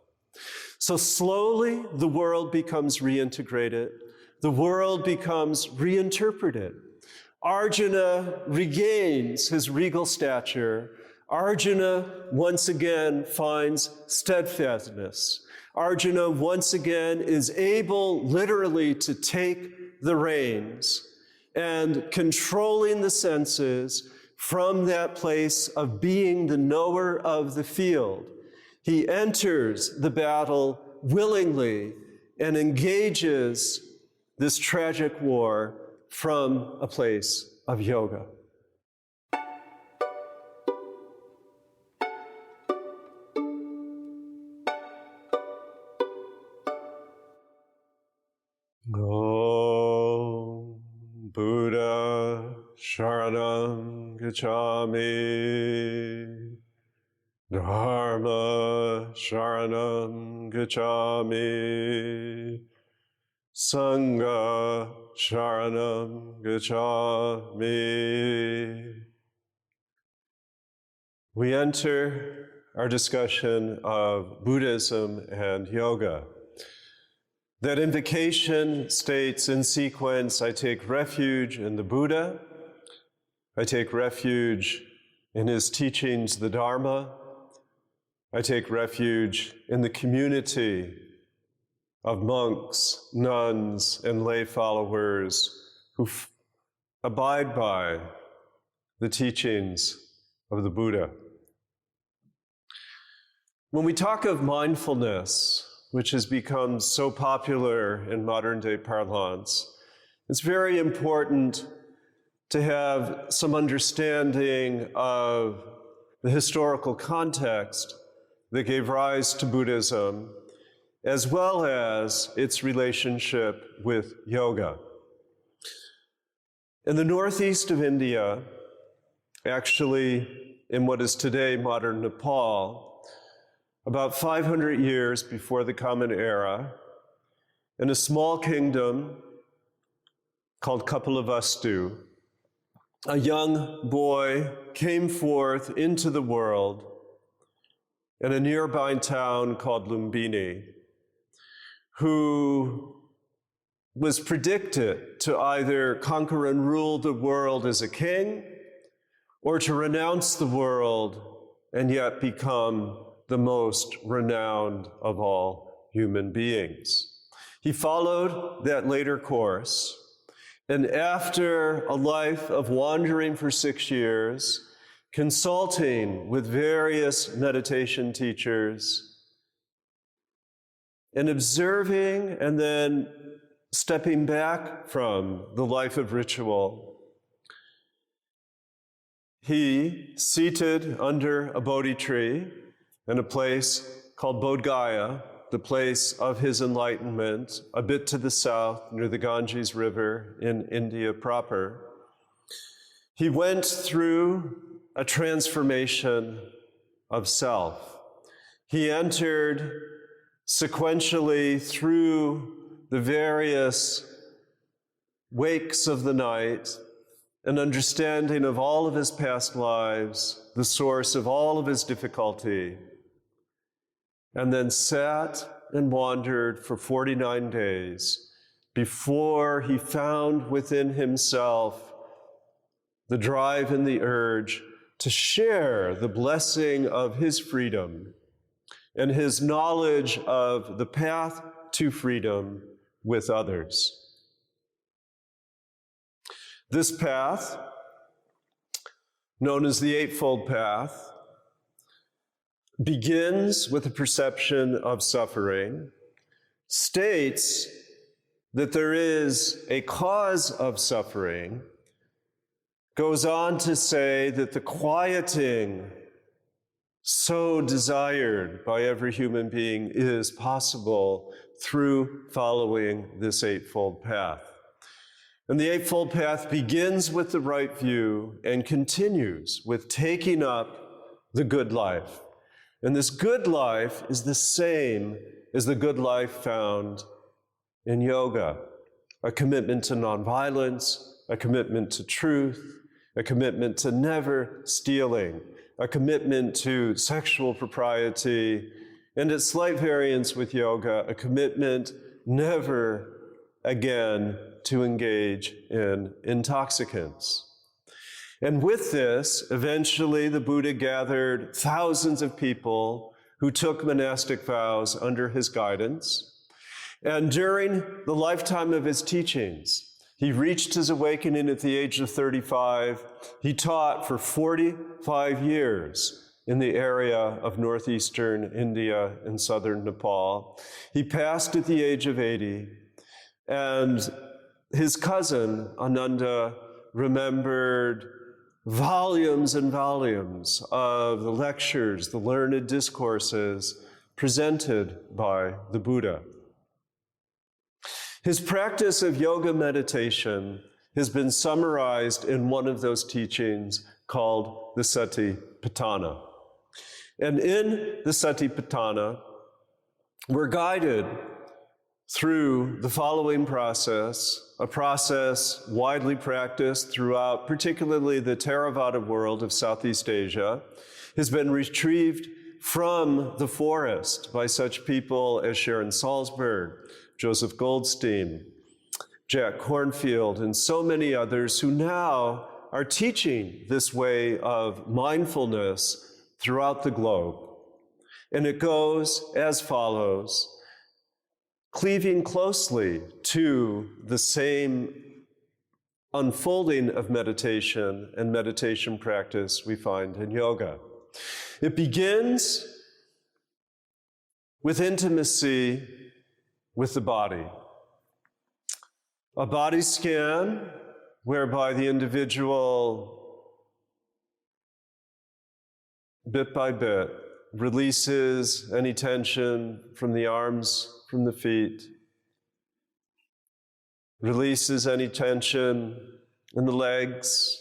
So slowly, the world becomes reintegrated. The world becomes reinterpreted. Arjuna regains his regal stature. Arjuna once again finds steadfastness. Arjuna once again is able literally to take the reins and controlling the senses from that place of being the knower of the field. He enters the battle willingly and engages this tragic war from a place of yoga. Om Buddha Sharanam Gacchami, Dharma Sharanam Gacchami, Sangha Sharanam Gacchami. We enter our discussion of Buddhism and yoga. That invocation states in sequence, I take refuge in the Buddha, I take refuge in his teachings, the Dharma, I take refuge in the community of monks, nuns, and lay followers who abide by the teachings of the Buddha. When we talk of mindfulness, which has become so popular in modern-day parlance, it's very important to have some understanding of the historical context that gave rise to Buddhism, as well as its relationship with yoga. In the northeast of India, actually in what is today modern Nepal, about 500 years before the Common Era, in a small kingdom called Kapilavastu, a young boy came forth into the world in a nearby town called Lumbini, who was predicted to either conquer and rule the world as a king, or to renounce the world and yet become the most renowned of all human beings. He followed that later course, and after a life of wandering for 6 years, consulting with various meditation teachers, and observing and then stepping back from the life of ritual, he, seated under a Bodhi tree, in a place called Bodh Gaya, the place of his enlightenment, a bit to the south near the Ganges River in India proper. He went through a transformation of self. He entered sequentially through the various wakes of the night, an understanding of all of his past lives, the source of all of his difficulty, and then sat and wandered for 49 days before he found within himself the drive and the urge to share the blessing of his freedom and his knowledge of the path to freedom with others. This path, known as the Eightfold Path, begins with a perception of suffering, states that there is a cause of suffering, goes on to say that the quieting so desired by every human being is possible through following this Eightfold Path. And the Eightfold Path begins with the right view and continues with taking up the good life. And this good life is the same as the good life found in yoga, a commitment to nonviolence, a commitment to truth, a commitment to never stealing, a commitment to sexual propriety, and at slight variance with yoga, a commitment never again to engage in intoxicants. And with this, eventually the Buddha gathered thousands of people who took monastic vows under his guidance. And during the lifetime of his teachings, he reached his awakening at the age of 35. He taught for 45 years in the area of northeastern India and southern Nepal. He passed at the age of 80, and his cousin, Ananda, remembered volumes and volumes of the lectures, the learned discourses presented by the Buddha. His practice of yoga meditation has been summarized in one of those teachings called the Satipatthana. And in the Satipatthana, we're guided through the following process, a process widely practiced throughout, particularly the Theravada world of Southeast Asia, has been retrieved from the forest by such people as Sharon Salzberg, Joseph Goldstein, Jack Kornfield, and so many others who now are teaching this way of mindfulness throughout the globe. And it goes as follows: cleaving closely to the same unfolding of meditation and meditation practice we find in yoga. It begins with intimacy with the body. A body scan whereby the individual, bit by bit, releases any tension from the arms, from the feet, releases any tension in the legs,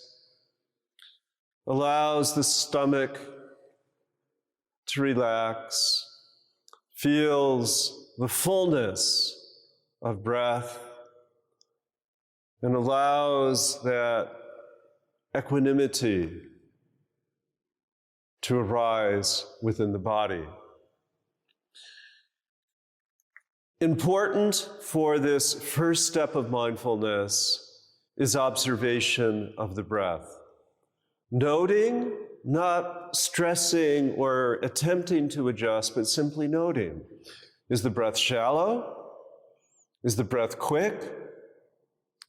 allows the stomach to relax, feels the fullness of breath, and allows that equanimity to arise within the body. Important for this first step of mindfulness is observation of the breath. Noting, not stressing or attempting to adjust, but simply noting. Is the breath shallow? Is the breath quick?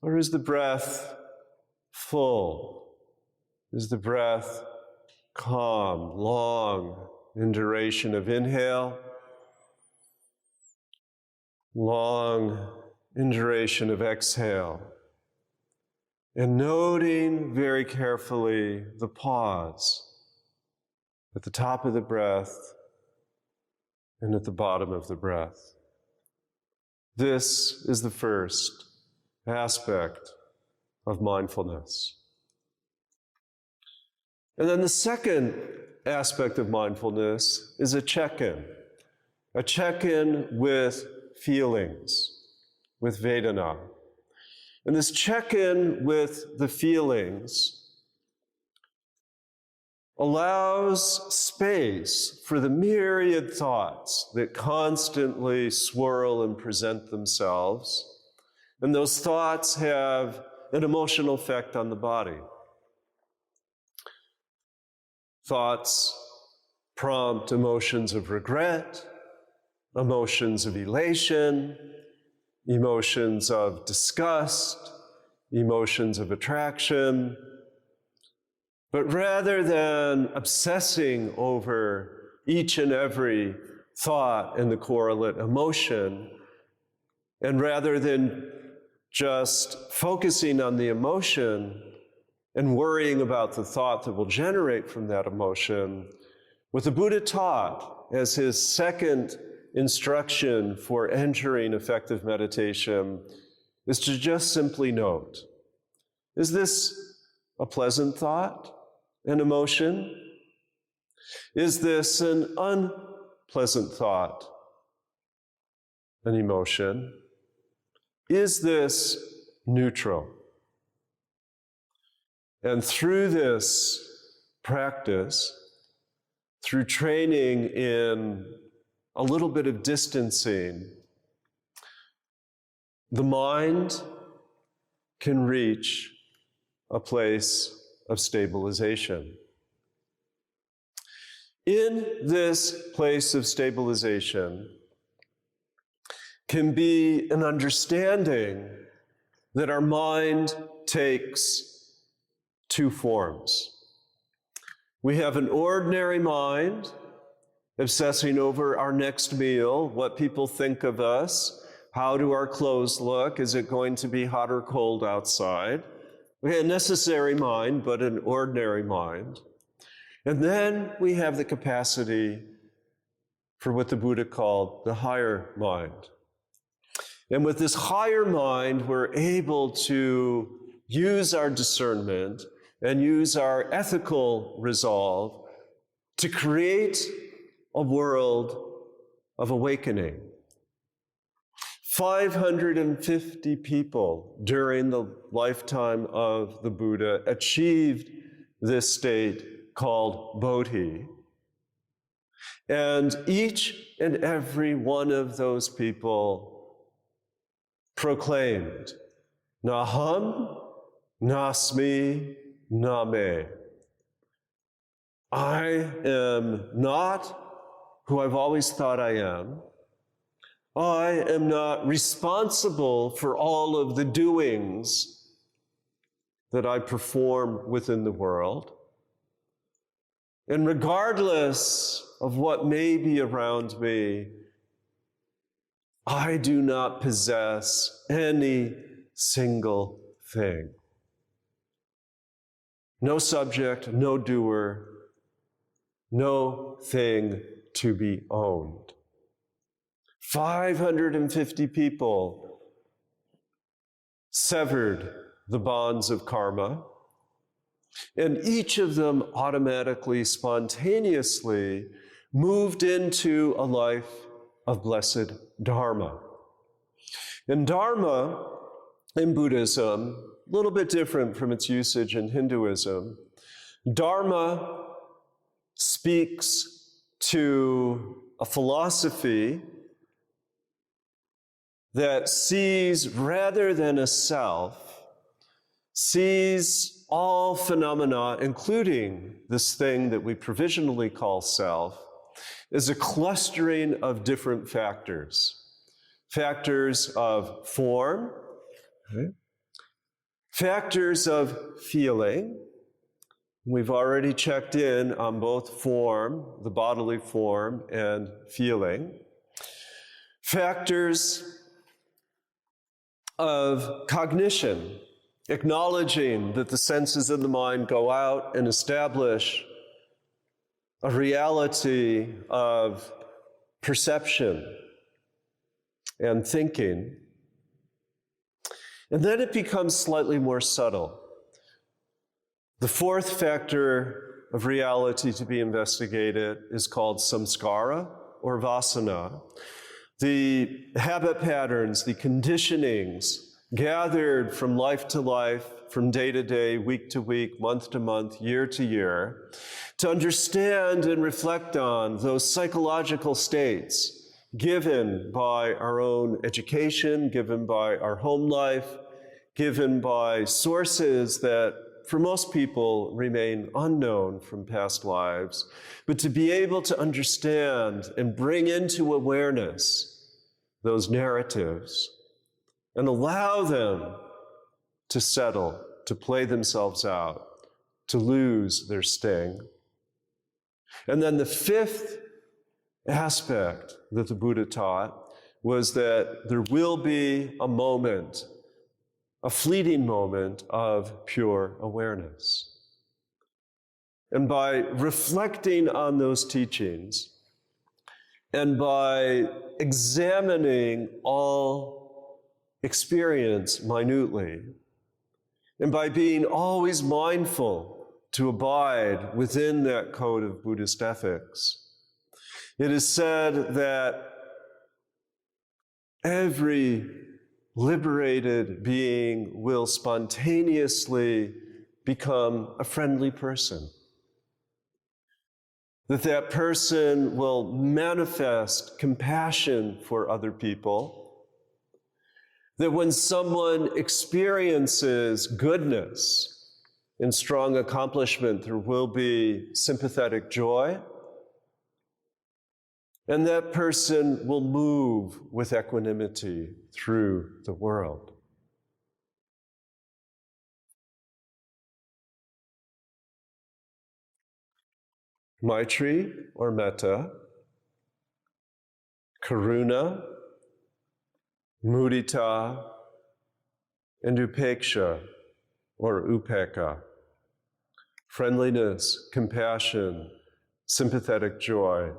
Or is the breath full? Is the breath calm, long in duration of inhale, long in duration of exhale? And noting very carefully the pause at the top of the breath and at the bottom of the breath. This is the first aspect of mindfulness. And then the second aspect of mindfulness is a check-in with feelings, with Vedana. And this check-in with the feelings allows space for the myriad thoughts that constantly swirl and present themselves. And those thoughts have an emotional effect on the body. Thoughts prompt emotions of regret, emotions of elation, emotions of disgust, emotions of attraction. But rather than obsessing over each and every thought and the correlate emotion, and rather than just focusing on the emotion and worrying about the thought that will generate from that emotion, what the Buddha taught as his second instruction for entering effective meditation is to just simply note, is this a pleasant thought, an emotion? Is this an unpleasant thought, an emotion? Is this neutral? And through this practice, through training in a little bit of distancing, the mind can reach a place of stabilization. In this place of stabilization can be an understanding that our mind takes two forms. We have an ordinary mind, obsessing over our next meal, what people think of us, how do our clothes look, is it going to be hot or cold outside? We have a necessary mind, but an ordinary mind. And then we have the capacity for what the Buddha called the higher mind. And with this higher mind, we're able to use our discernment and use our ethical resolve to create a world of awakening. 550 people during the lifetime of the Buddha achieved this state called Bodhi. And each and every one of those people proclaimed, Naham, Nasmi, Name. I am not who I've always thought I am. I am not responsible for all of the doings that I perform within the world. And regardless of what may be around me, I do not possess any single thing. No subject, no doer, no thing to be owned. 550 people severed the bonds of karma, and each of them automatically, spontaneously moved into a life of blessed Dharma. And Dharma in Buddhism, a little bit different from its usage in Hinduism, Dharma speaks to a philosophy that sees, rather than a self, sees all phenomena, including this thing that we provisionally call self, as a clustering of different factors. Factors of form, okay, factors of feeling. We've already checked in on both form, the bodily form, and feeling. Factors of cognition, acknowledging that the senses of the mind go out and establish a reality of perception and thinking. And then it becomes slightly more subtle. The fourth factor of reality to be investigated is called samskara or vasana. The habit patterns, the conditionings gathered from life to life, from day to day, week to week, month to month, year to year, to understand and reflect on those psychological states given by our own education, given by our home life, given by sources that for most people remain unknown from past lives, but to be able to understand and bring into awareness those narratives and allow them to settle, to play themselves out, to lose their sting. And then the fifth aspect that the Buddha taught was that there will be a moment, a fleeting moment of pure awareness. And by reflecting on those teachings, and by examining all experience minutely, and by being always mindful to abide within that code of Buddhist ethics, it is said that every liberated being will spontaneously become a friendly person. That person will manifest compassion for other people. That when someone experiences goodness and strong accomplishment, there will be sympathetic joy. And that person will move with equanimity through the world. Maitri or metta, karuna, mudita, and upeksha or upekkha. Friendliness, compassion, sympathetic joy,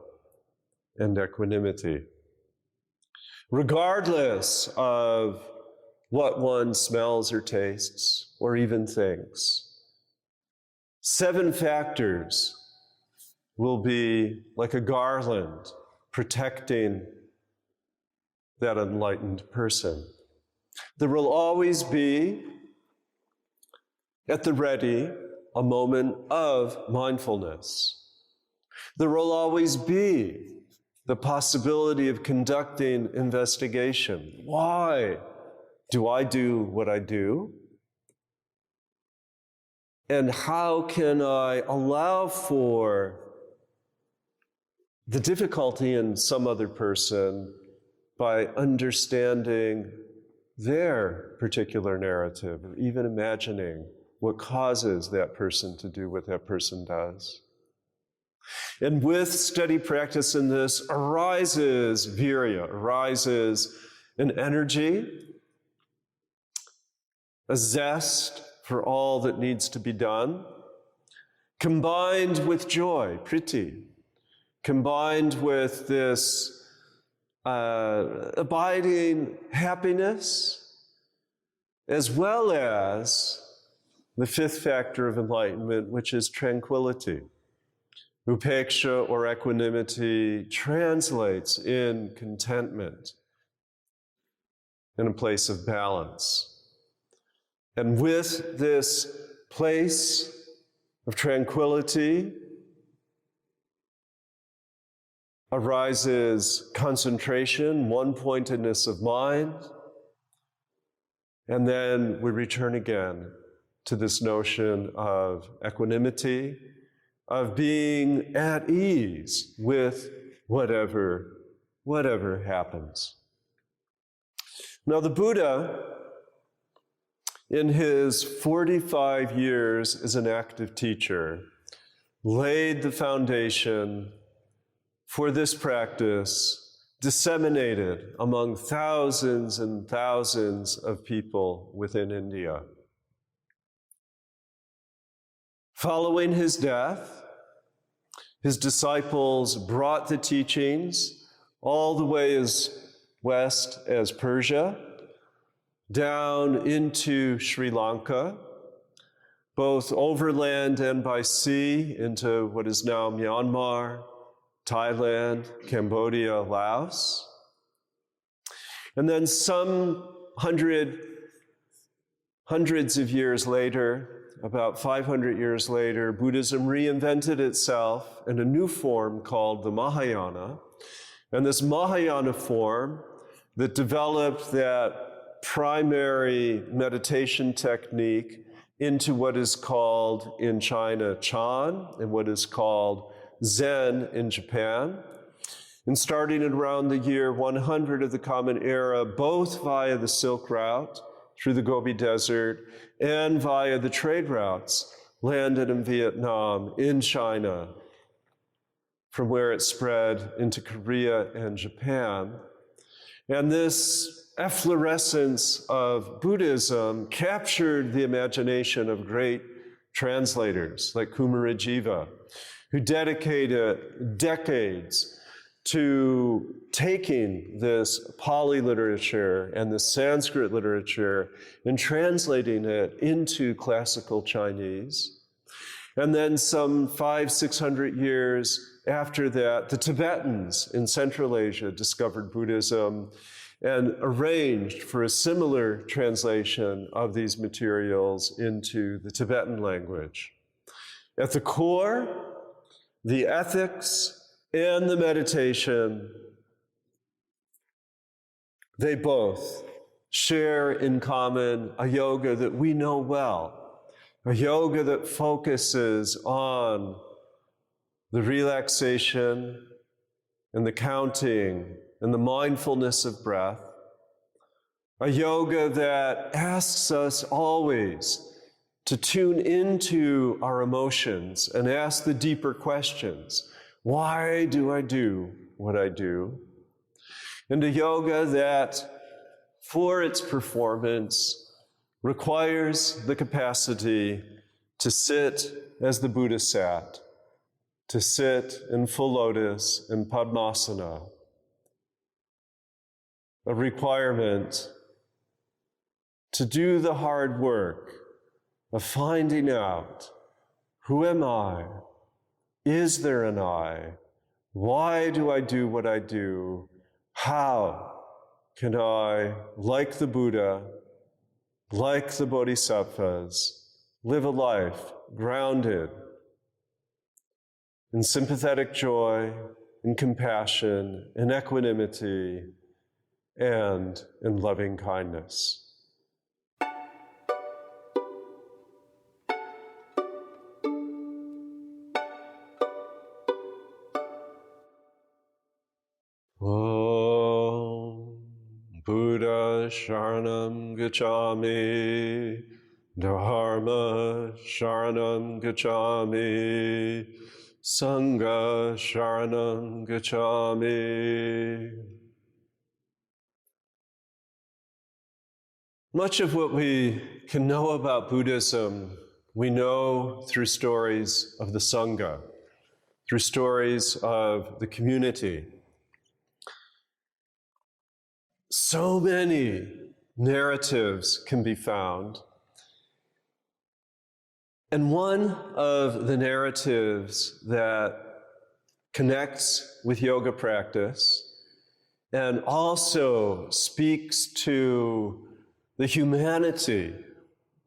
and equanimity. Regardless of what one smells or tastes, or even thinks, 7 factors will be like a garland protecting that enlightened person. There will always be, at the ready, a moment of mindfulness. There will always be the possibility of conducting investigation. Why do I do what I do? And how can I allow for the difficulty in some other person by understanding their particular narrative, or even imagining what causes that person to do what that person does? And with steady practice in this arises virya, arises an energy, a zest for all that needs to be done, combined with joy, priti, combined with this abiding happiness, as well as the 5th factor of enlightenment, which is tranquility. Upeksha or equanimity translates in contentment, in a place of balance. And with this place of tranquility arises concentration, one-pointedness of mind, and then we return again to this notion of equanimity, of being at ease with whatever happens. Now the Buddha, in his 45 years as an active teacher, laid the foundation for this practice, disseminated among thousands and thousands of people within India. Following his death, his disciples brought the teachings all the way as west as Persia, down into Sri Lanka, both overland and by sea into what is now Myanmar, Thailand, Cambodia, Laos. And then some hundreds of years later, about 500 years later, Buddhism reinvented itself in a new form called the Mahayana. And this Mahayana form that developed that primary meditation technique into what is called in China Chan and what is called Zen in Japan. And starting at around the year 100 of the Common Era, both via the Silk Route through the Gobi Desert and via the trade routes, landed in Vietnam, in China, from where it spread into Korea and Japan. And this efflorescence of Buddhism captured the imagination of great translators like Kumarajiva, who dedicated decades to taking this Pali literature and the Sanskrit literature and translating it into classical Chinese. And then some 500-600 years after that, the Tibetans in Central Asia discovered Buddhism and arranged for a similar translation of these materials into the Tibetan language. At the core, the ethics and the meditation, they both share in common a yoga that we know well, a yoga that focuses on the relaxation and the counting and the mindfulness of breath, a yoga that asks us always to tune into our emotions and ask the deeper questions. Why do I do what I do? And a yoga that, for its performance, requires the capacity to sit as the Buddha sat, to sit in full lotus in Padmasana. A requirement to do the hard work of finding out, who am I? Is there an I? Why do I do what I do? How can I, like the Buddha, like the Bodhisattvas, live a life grounded in sympathetic joy, in compassion, in equanimity, and in loving kindness? Om Buddha Sharanam Gacchami, Dharma Sharanam Gacchami, Sangha Sharanam Gacchami. Much of what we can know about Buddhism, we know through stories of the Sangha, through stories of the community. So many narratives can be found. And one of the narratives that connects with yoga practice and also speaks to the humanity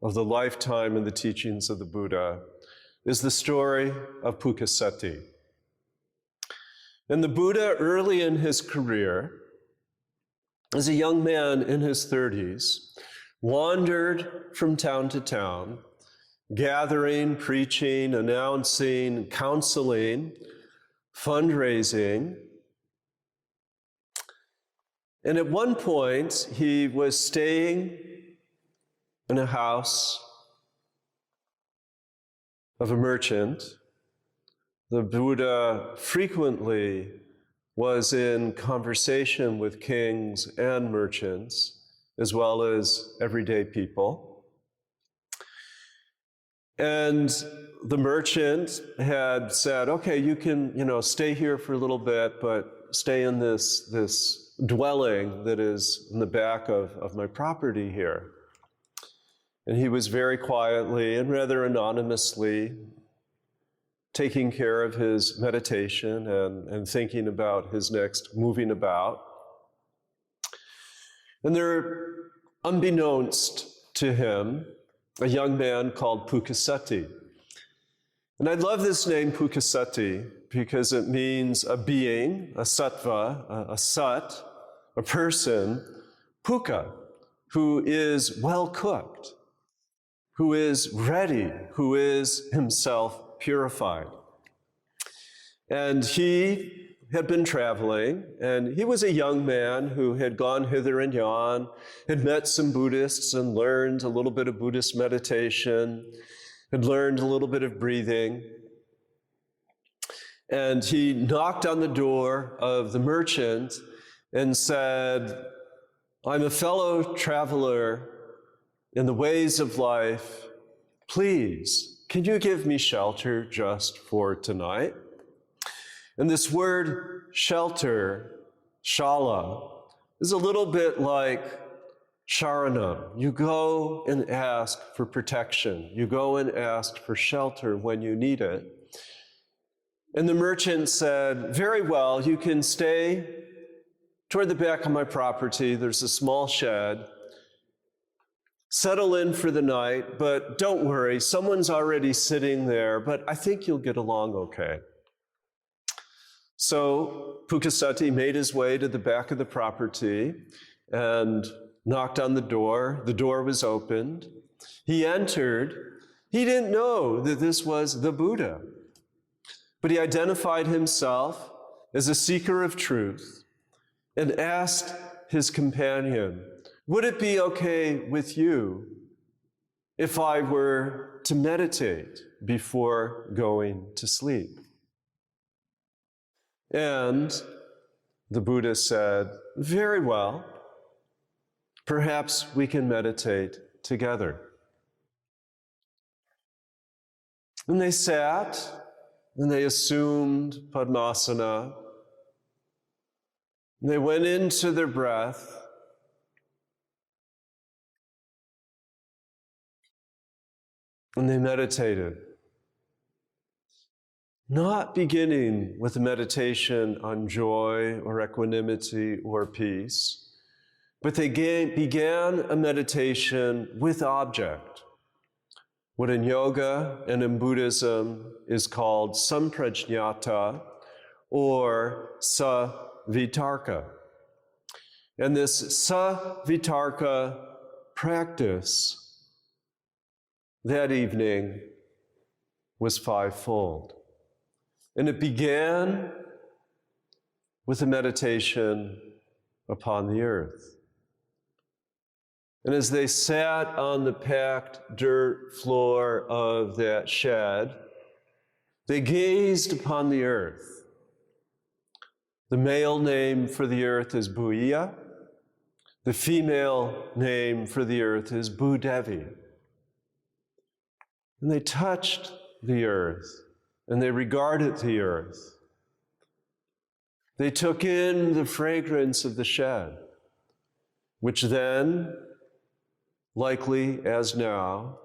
of the lifetime and the teachings of the Buddha is the story of Pukasati. And the Buddha, early in his career, as a young man in his 30s, wandered from town to town, gathering, preaching, announcing, counseling, fundraising. And at one point, he was staying in a house of a merchant. The Buddha frequently was in conversation with kings and merchants, as well as everyday people. And the merchant had said, okay, you can, stay here for a little bit, but stay in this dwelling that is in the back of my property here. And he was very quietly and rather anonymously taking care of his meditation and thinking about his next moving about. And there, unbeknownst to him, a young man called Pukasati. And I love this name, Pukasati, because it means a being, a sattva, a sat, a person, puka, who is well cooked, who is ready, who is himself purified. And he had been traveling, and he was a young man who had gone hither and yon, had met some Buddhists and learned a little bit of Buddhist meditation, had learned a little bit of breathing. And he knocked on the door of the merchant and said, I'm a fellow traveler in the ways of life. Please, can you give me shelter just for tonight? And this word shelter, shala, is a little bit like sharanam. You go and ask for protection. You go and ask for shelter when you need it. And the merchant said, very well, you can stay toward the back of my property. There's a small shed. Settle in for the night, but don't worry, someone's already sitting there, but I think you'll get along okay. So Pukasati made his way to the back of the property and knocked on the door. The door was opened. He entered. He didn't know that this was the Buddha, but he identified himself as a seeker of truth and asked his companion, would it be okay with you if I were to meditate before going to sleep? And the Buddha said, very well, perhaps we can meditate together. And they sat, and they assumed Padmasana. And they went into their breath. And they meditated. Not beginning with a meditation on joy or equanimity or peace, but they began a meditation with object, what in yoga and in Buddhism is called samprajñata or savitarka. And this savitarka practice that evening was fivefold. And it began with a meditation upon the earth. And as they sat on the packed dirt floor of that shed, they gazed upon the earth. The male name for the earth is Bhuiya. The female name for the earth is Bhudevi. And they touched the earth, and they regarded the earth. They took in the fragrance of the shed, which then, likely as now,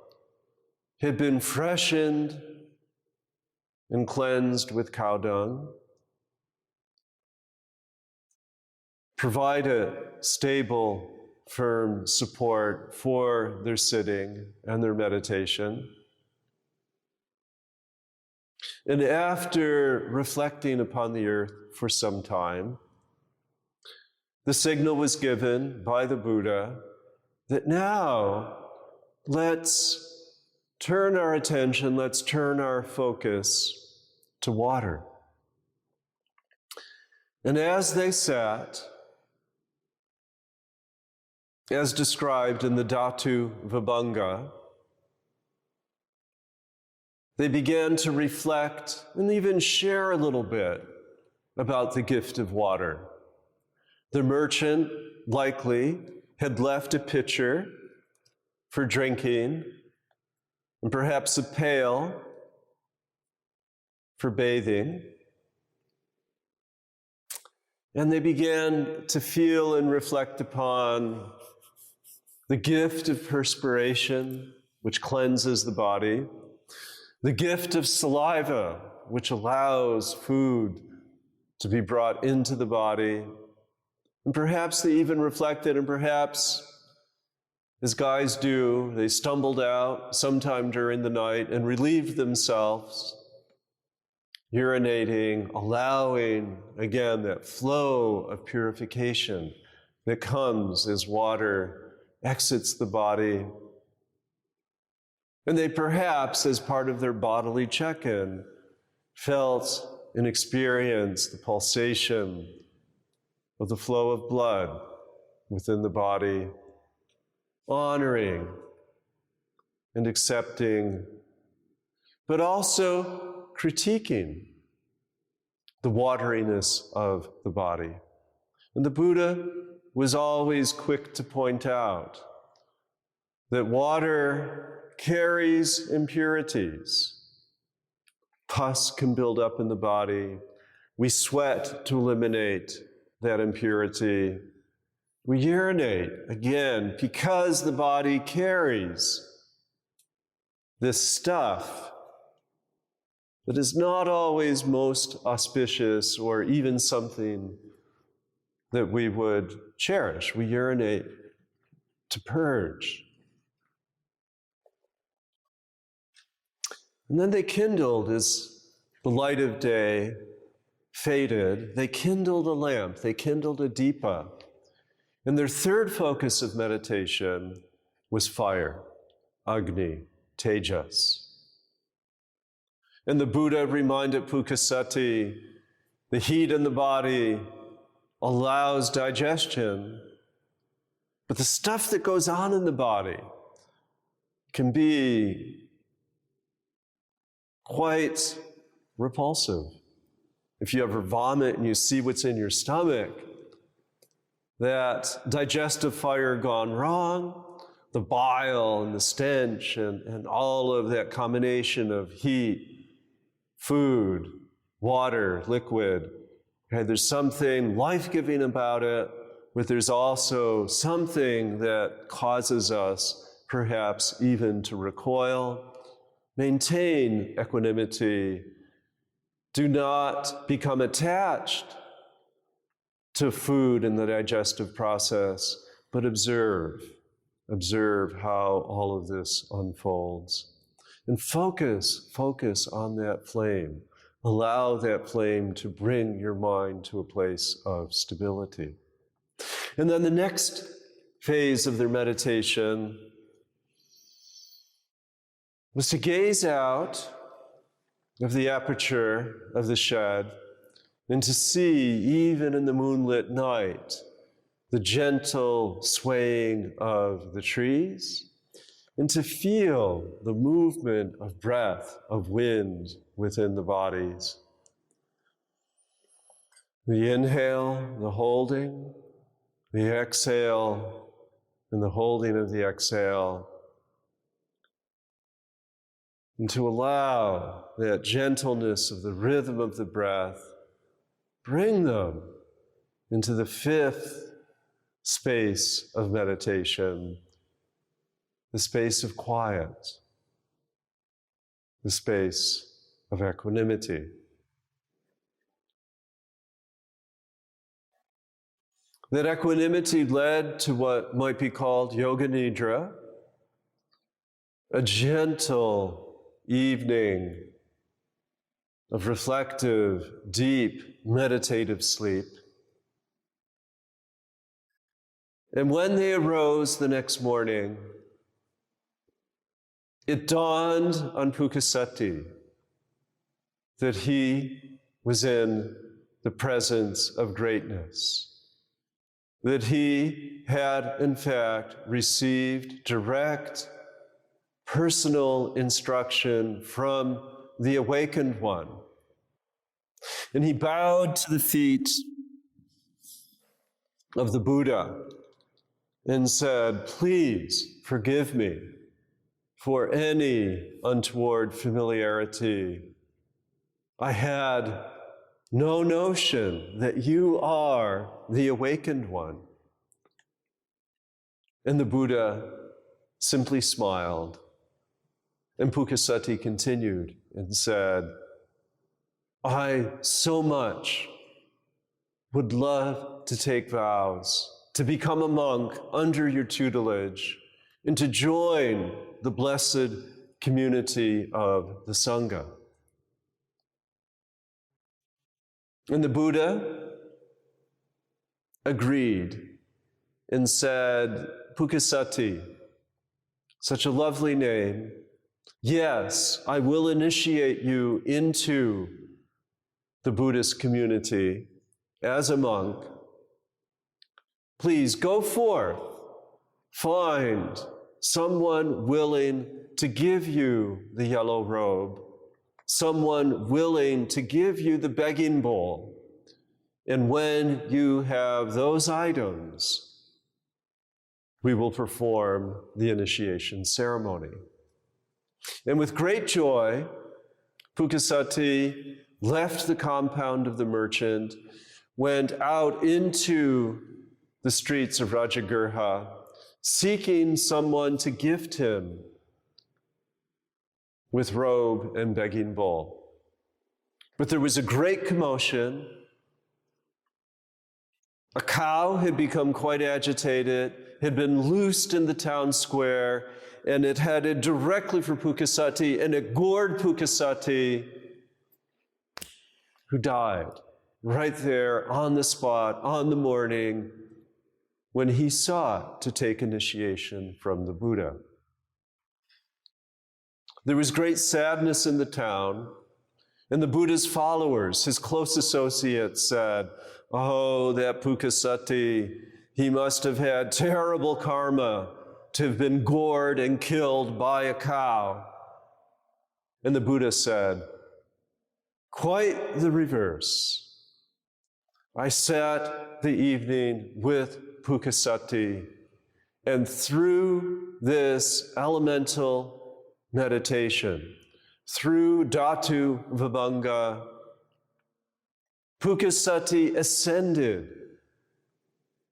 had been freshened and cleansed with cow dung, provided stable, firm support for their sitting and their meditation. And after reflecting upon the earth for some time, the signal was given by the Buddha that now let's turn our attention, let's turn our focus to water. And as they sat, as described in the Dhatu Vibhanga, they began to reflect and even share a little bit about the gift of water. The merchant likely had left a pitcher for drinking and perhaps a pail for bathing. And they began to feel and reflect upon the gift of perspiration, which cleanses the body, the gift of saliva, which allows food to be brought into the body. And perhaps they even reflected, and perhaps, as guys do, they stumbled out sometime during the night and relieved themselves, urinating, allowing, again, that flow of purification that comes as water exits the body. And they perhaps, as part of their bodily check-in, felt and experienced the pulsation of the flow of blood within the body, honoring and accepting, but also critiquing the wateriness of the body. And the Buddha was always quick to point out that water carries impurities. Pus can build up in the body. We sweat to eliminate that impurity. We urinate, again, because the body carries this stuff that is not always most auspicious or even something that we would cherish. We urinate to purge. And then they kindled, as the light of day faded, they kindled a lamp, they kindled a dipa. And their third focus of meditation was fire, Agni, Tejas. And the Buddha reminded Pukasati, the heat in the body allows digestion, but the stuff that goes on in the body, can be quite repulsive. If you ever vomit and you see what's in your stomach, that digestive fire gone wrong, the bile and the stench and all of that combination of heat, food, water, liquid. Okay, there's something life-giving about it, but there's also something that causes us perhaps even to recoil. Maintain equanimity. Do not become attached to food in the digestive process, but observe how all of this unfolds. And focus on that flame. Allow that flame to bring your mind to a place of stability. And then the next phase of their meditation was to gaze out of the aperture of the shed and to see, even in the moonlit night, the gentle swaying of the trees, and to feel the movement of breath, of wind within the bodies. The inhale, the holding, the exhale, and the holding of the exhale. And to allow that gentleness of the rhythm of the breath, bring them into the fifth space of meditation, the space of quiet, the space of equanimity. That equanimity led to what might be called yoga nidra, a gentle evening of reflective, deep, meditative sleep. And when they arose the next morning, it dawned on Pukasati that he was in the presence of greatness, that he had, in fact, received direct personal instruction from the awakened one. And he bowed to the feet of the Buddha and said, "Please forgive me for any untoward familiarity. I had no notion that you are the awakened one." And the Buddha simply smiled. And Pukasati continued and said, "I so much would love to take vows, to become a monk under your tutelage, and to join the blessed community of the Sangha." And the Buddha agreed and said, "Pukasati, such a lovely name. Yes, I will initiate you into the Buddhist community as a monk. Please go forth, find someone willing to give you the yellow robe, someone willing to give you the begging bowl. And when you have those items, we will perform the initiation ceremony." And with great joy, Pukasati left the compound of the merchant, went out into the streets of Rajagriha, seeking someone to gift him with robe and begging bowl. But there was a great commotion. A cow had become quite agitated, had been loosed in the town square, and it headed directly for Pukasati, and it gored Pukasati, who died right there on the spot, on the morning when he sought to take initiation from the Buddha. There was great sadness in the town, and the Buddha's followers, his close associates, said, "Oh, that Pukasati, he must have had terrible karma to have been gored and killed by a cow. And the Buddha said, quite the reverse. I sat the evening with Pukasati, and through this elemental meditation, through Dhatu Vibhanga, Pukasati ascended.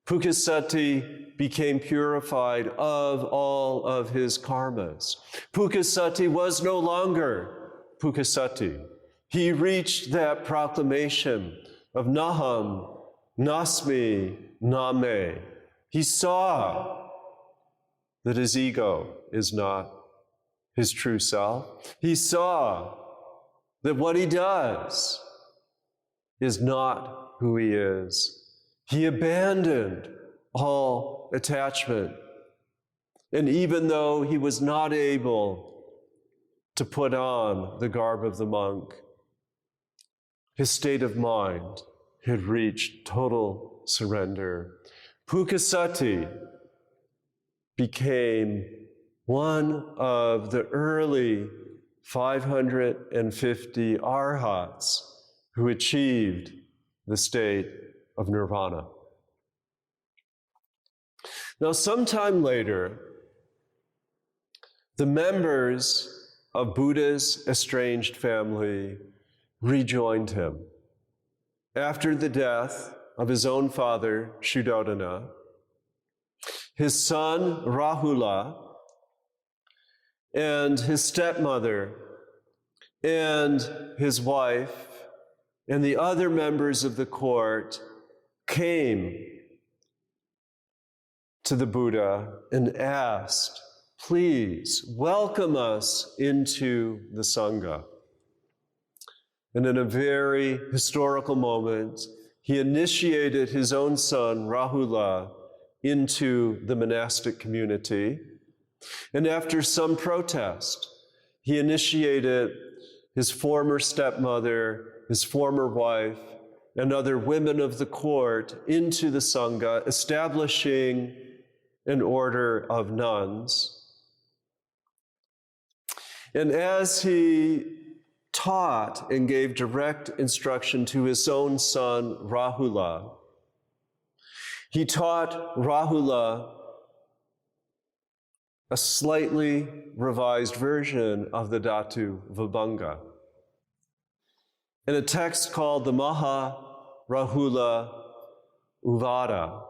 Pukasati became purified of all of his karmas. Pukasati was no longer Pukasati. He reached that proclamation of Naham, Nasmi, Name. He saw that his ego is not his true self. He saw that what he does is not who he is. He abandoned all attachment. And even though he was not able to put on the garb of the monk, his state of mind had reached total surrender. Pukasati became one of the early 550 arhats who achieved the state of nirvana. Now, sometime later, the members of Buddha's estranged family rejoined him. After the death of his own father, Shuddhodana, his son, Rahula, and his stepmother, and his wife, and the other members of the court came to the Buddha and asked, please welcome us into the Sangha. And in a very historical moment, he initiated his own son, Rahula, into the monastic community. And after some protest, he initiated his former stepmother, his former wife, and other women of the court into the Sangha, establishing an order of nuns. And as he taught and gave direct instruction to his own son, Rahula, he taught Rahula a slightly revised version of the Dhatu Vibhanga. In a text called the Maha Rahula Uvada,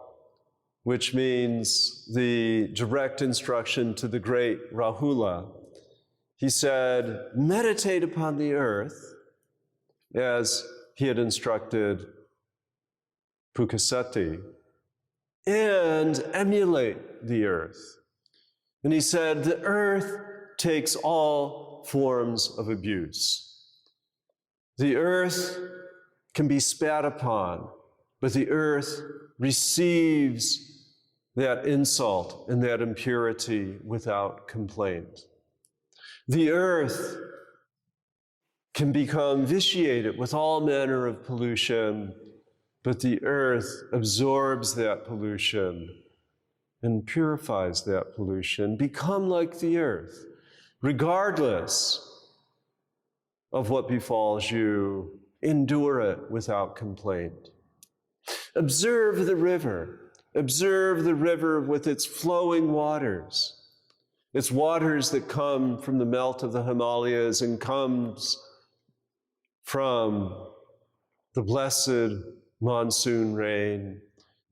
which means the direct instruction to the great Rahula, he said, meditate upon the earth as he had instructed Pukasati, and emulate the earth. And he said, the earth takes all forms of abuse. The earth can be spat upon, but the earth receives that insult and that impurity without complaint. The earth can become vitiated with all manner of pollution, but the earth absorbs that pollution and purifies that pollution. Become like the earth, regardless of what befalls you, endure it without complaint. Observe the river. Observe the river with its flowing waters. It's waters that come from the melt of the Himalayas and comes from the blessed monsoon rain,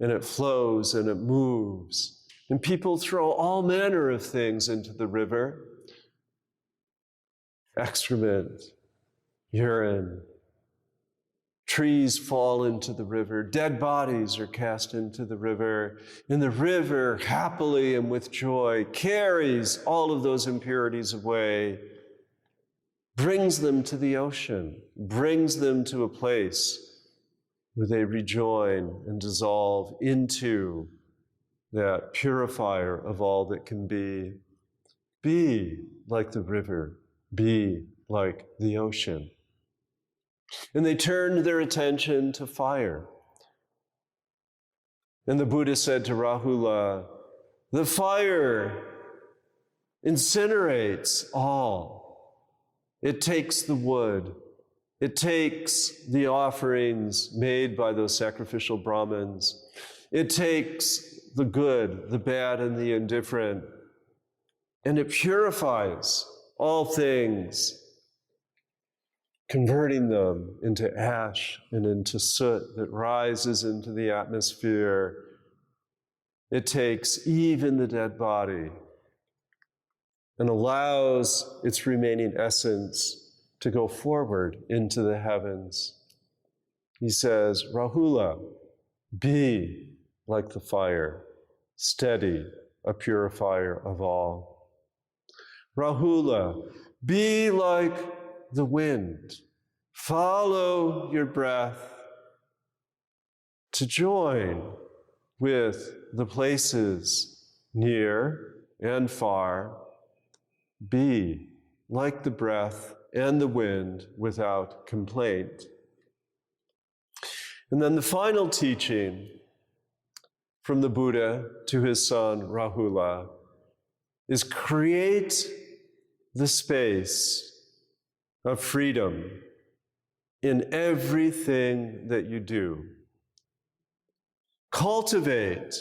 and it flows and it moves. And people throw all manner of things into the river. Excrement, urine, trees fall into the river, dead bodies are cast into the river, and the river happily and with joy carries all of those impurities away, brings them to the ocean, brings them to a place where they rejoin and dissolve into that purifier of all that can be. Be like the river, be like the ocean. And they turned their attention to fire. And the Buddha said to Rahula, the fire incinerates all. It takes the wood. It takes the offerings made by those sacrificial Brahmins. It takes the good, the bad, and the indifferent, and it purifies all things, converting them into ash and into soot that rises into the atmosphere. It takes even the dead body and allows its remaining essence to go forward into the heavens. He says, Rahula, be like the fire, steady, a purifier of all. Rahula, be like the wind. Follow your breath to join with the places near and far. Be like the breath and the wind without complaint. And then the final teaching from the Buddha to his son Rahula is create the space of freedom in everything that you do. Cultivate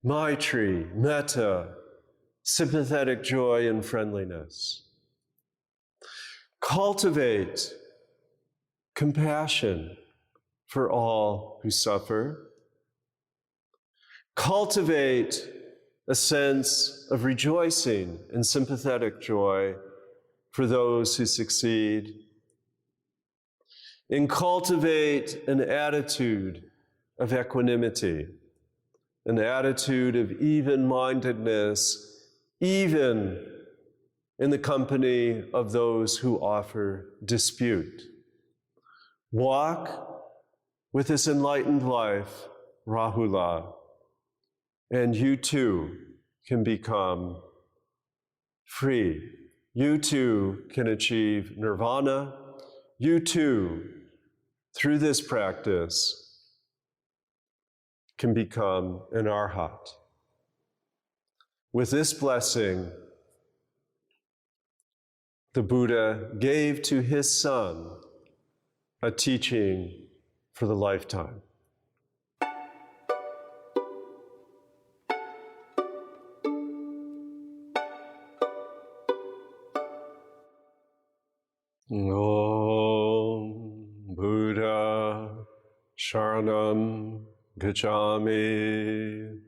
Maitri, metta, sympathetic joy and friendliness. Cultivate compassion for all who suffer. Cultivate a sense of rejoicing and sympathetic joy for those who succeed. And cultivate an attitude of equanimity, an attitude of even-mindedness, even in the company of those who offer dispute. Walk with this enlightened life, Rahula, and you too can become free. You too can achieve nirvana. You too, through this practice, can become an arhat. With this blessing, the Buddha gave to his son a teaching for the lifetime. Om Buddha Sharanam Gacchami,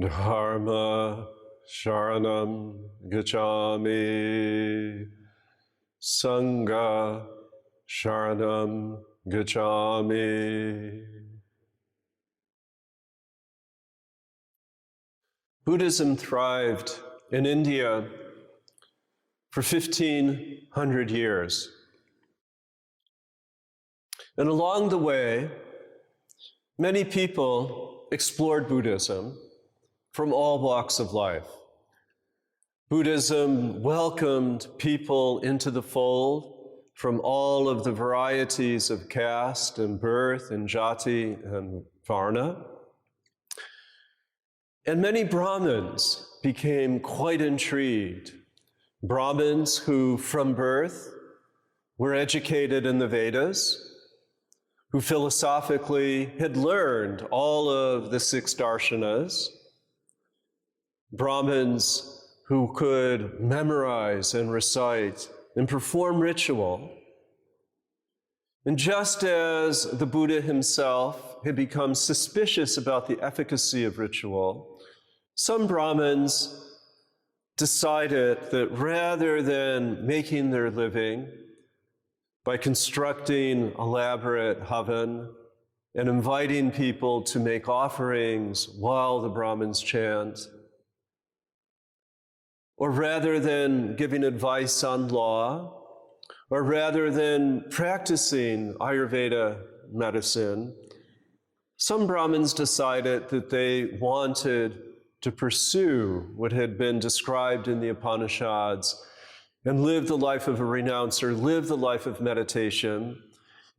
Dharma Sharanam Gacchami, Sangha Sharanam Gacchami. Buddhism thrived in India for 1,500 years. And along the way, many people explored Buddhism from all walks of life. Buddhism welcomed people into the fold from all of the varieties of caste and birth and jati and varna. And many Brahmins became quite intrigued. Brahmins who, from birth, were educated in the Vedas, who philosophically had learned all of the 6 darshanas, Brahmins who could memorize and recite and perform ritual. And just as the Buddha himself had become suspicious about the efficacy of ritual, some Brahmins decided that rather than making their living by constructing elaborate havan and inviting people to make offerings while the Brahmins chant, or rather than giving advice on law, or rather than practicing Ayurveda medicine, some Brahmins decided that they wanted to pursue what had been described in the Upanishads and live the life of a renouncer, live the life of meditation.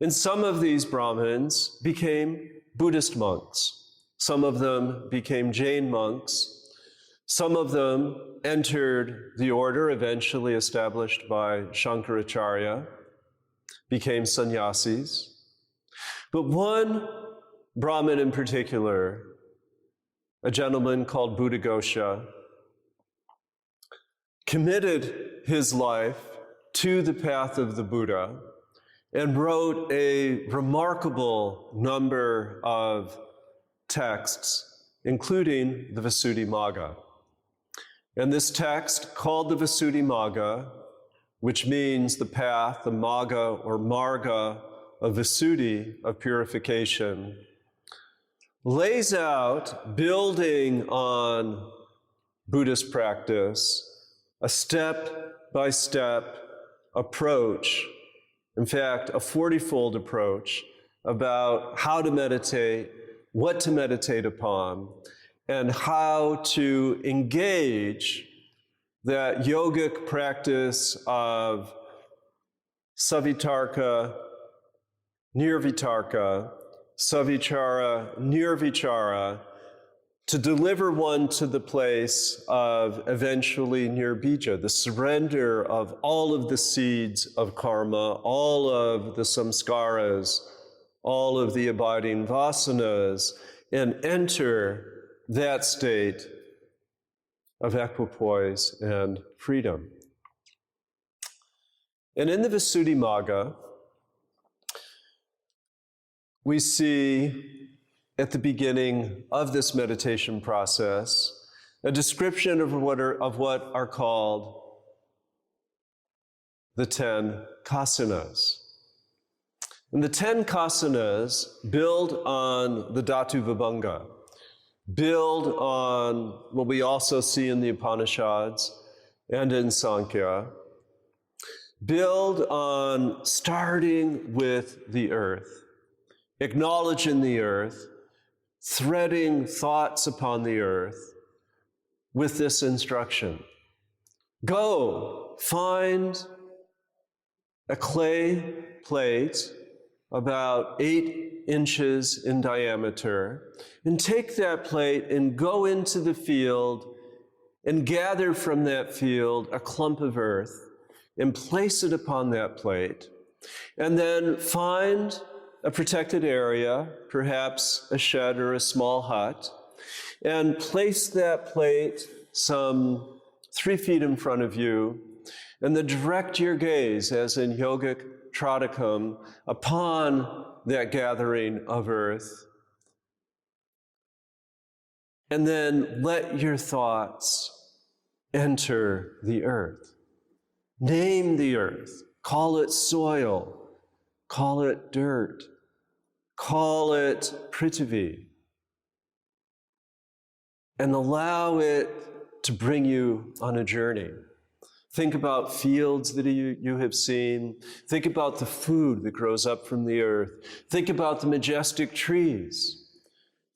And some of these Brahmins became Buddhist monks. Some of them became Jain monks. Some of them entered the order eventually established by Shankaracharya, became sannyasis. But one Brahmin in particular, a gentleman called Buddhaghosa, committed his life to the path of the Buddha and wrote a remarkable number of texts, including the Visuddhimagga. And this text, called the Visuddhimagga, which means the path, the magga or marga of Visuddhi, of purification, lays out, building on Buddhist practice, a step-by-step approach, in fact, a 40-fold approach about how to meditate, what to meditate upon, and how to engage that yogic practice of savitarka, nirvitarka, savichara, nirvichara, to deliver one to the place of eventually nirbija, the surrender of all of the seeds of karma, all of the samskaras, all of the abiding vasanas, and enter that state of equipoise and freedom. And in the Visuddhimagga, we see at the beginning of this meditation process a description of what are called the 10 kasanas. And the 10 kasanas build on the Dhatu Vibhanga, build on what we also see in the Upanishads and in Sankhya, build on starting with the earth, acknowledging the earth, threading thoughts upon the earth with this instruction. Go, find a clay plate about 8 inches in diameter, and take that plate and go into the field and gather from that field a clump of earth and place it upon that plate, and then find a protected area, perhaps a shed or a small hut, and place that plate some 3 feet in front of you, and then direct your gaze, as in yogic tradikam, upon that gathering of earth. And then let your thoughts enter the earth. Name the earth. Call it soil. Call it dirt. Call it prithvi. And allow it to bring you on a journey. Think about fields that you have seen. Think about the food that grows up from the earth. Think about the majestic trees.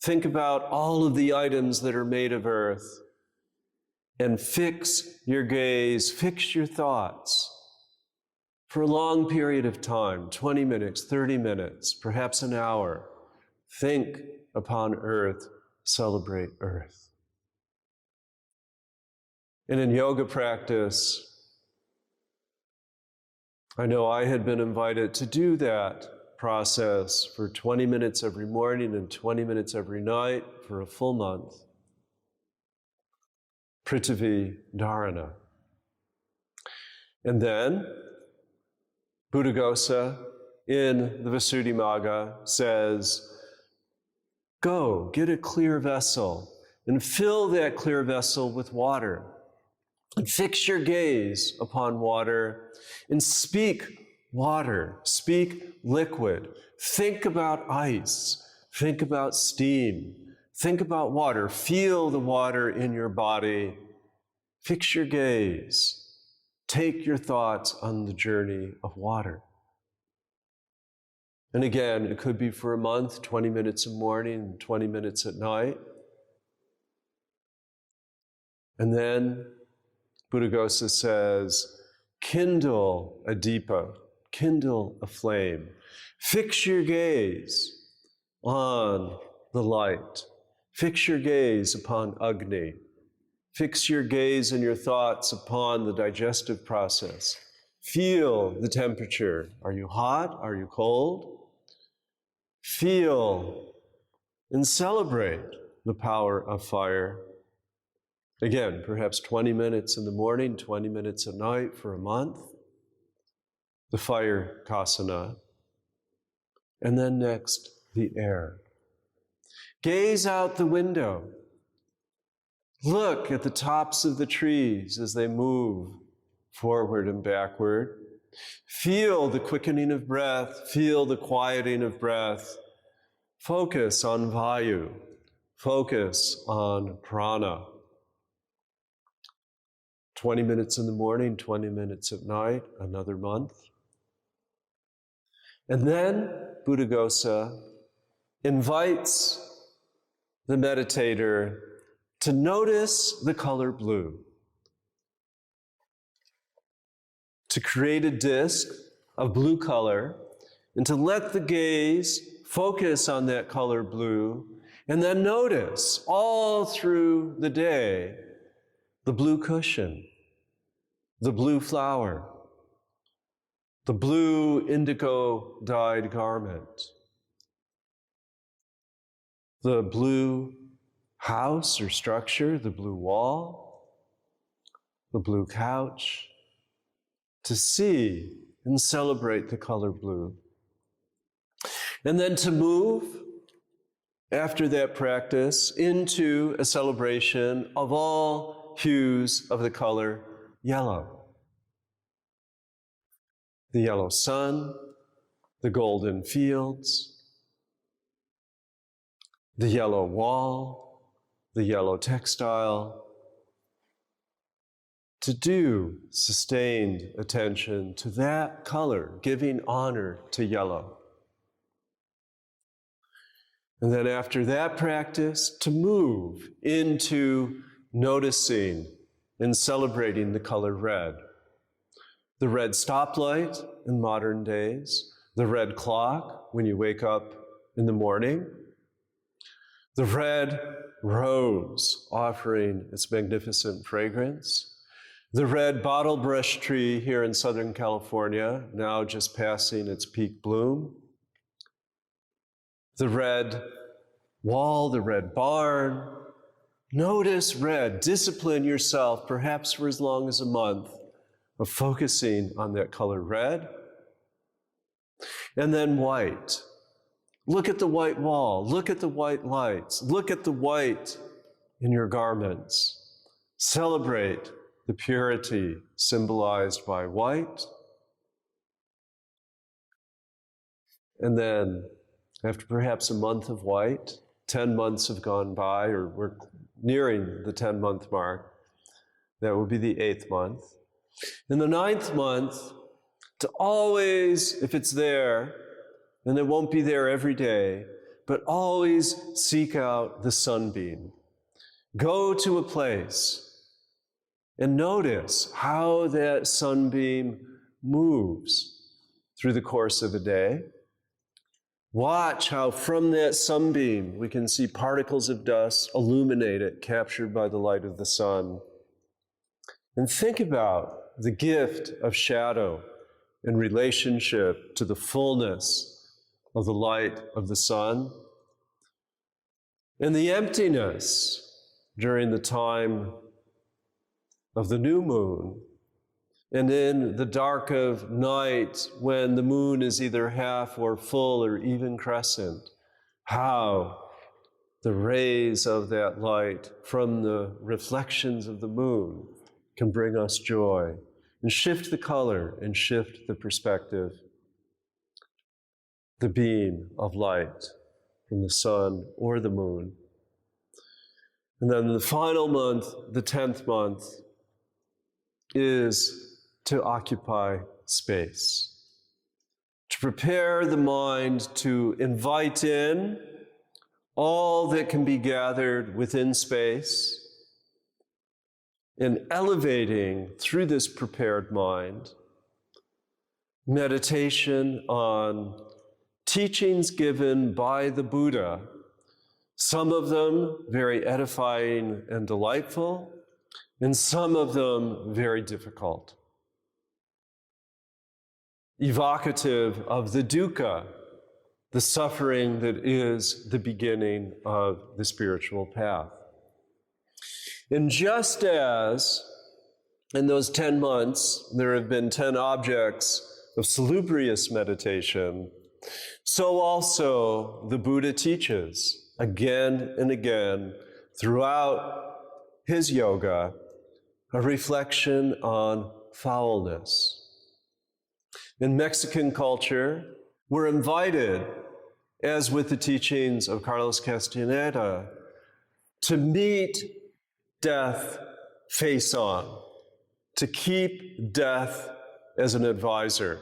Think about all of the items that are made of earth. And fix your gaze, fix your thoughts for a long period of time, 20 minutes, 30 minutes, perhaps an hour. Think upon earth, celebrate earth. And in yoga practice, I know I had been invited to do that process for 20 minutes every morning and 20 minutes every night for a full month. Prithvi Dharana. And then Buddhaghosa in the Visuddhimagga says, go, get a clear vessel and fill that clear vessel with water. And fix your gaze upon water and speak water, speak liquid. Think about ice, think about steam, think about water. Feel the water in your body. Fix your gaze. Take your thoughts on the journey of water. And again, it could be for a month, 20 minutes in the morning, 20 minutes at night. And then Buddhaghosa says, kindle a deepa, kindle a flame. Fix your gaze on the light. Fix your gaze upon Agni. Fix your gaze and your thoughts upon the digestive process. Feel the temperature. Are you hot? Are you cold? Feel and celebrate the power of fire. Again, perhaps 20 minutes in the morning, 20 minutes at night for a month. The fire kasana. And then next, the air. Gaze out the window. Look at the tops of the trees as they move forward and backward. Feel the quickening of breath. Feel the quieting of breath. Focus on vayu. Focus on prana. 20 minutes in the morning, 20 minutes at night, another month. And then Buddhaghosa invites the meditator to notice the color blue, to create a disk of blue color, and to let the gaze focus on that color blue, and then notice all through the day the blue cushion, the blue flower, the blue indigo dyed garment, the blue house or structure, the blue wall, the blue couch, to see and celebrate the color blue. And then to move, after that practice, into a celebration of all hues of the color yellow. The yellow sun, the golden fields, the yellow wall, the yellow textile, to do sustained attention to that color, giving honor to yellow. And then after that practice, to move into noticing and celebrating the color red. The red stoplight in modern days, the red clock when you wake up in the morning, the red rose offering its magnificent fragrance, the red bottle brush tree here in Southern California, now just passing its peak bloom, the red wall, the red barn. Notice red. Discipline yourself, perhaps for as long as a month, of focusing on that color red. And then white. Look at the white wall. Look at the white lights. Look at the white in your garments. Celebrate the purity symbolized by white. And then, after perhaps a month of white, 10 months have gone by, or we're nearing the 10-month mark. That will be the 8th month. In the 9th month, to always, if it's there, and it won't be there every day, but always seek out the sunbeam. Go to a place and notice how that sunbeam moves through the course of a day. Watch how from that sunbeam we can see particles of dust illuminate it, captured by the light of the sun. And think about the gift of shadow in relationship to the fullness of the light of the sun, and the emptiness during the time of the new moon, and in the dark of night when the moon is either half or full or even crescent, how the rays of that light from the reflections of the moon can bring us joy and shift the color and shift the perspective. The beam of light from the sun or the moon. And then the final month, the 10th month, is to occupy space. To prepare the mind to invite in all that can be gathered within space, and elevating through this prepared mind, meditation on teachings given by the Buddha, some of them very edifying and delightful, and some of them very difficult. Evocative of the dukkha, the suffering that is the beginning of the spiritual path. And just as in those 10 months there have been 10 objects of salubrious meditation, so also the Buddha teaches again and again throughout his yoga a reflection on foulness. In Mexican culture, we're invited, as with the teachings of Carlos Castaneda, to meet death face on, to keep death as an advisor.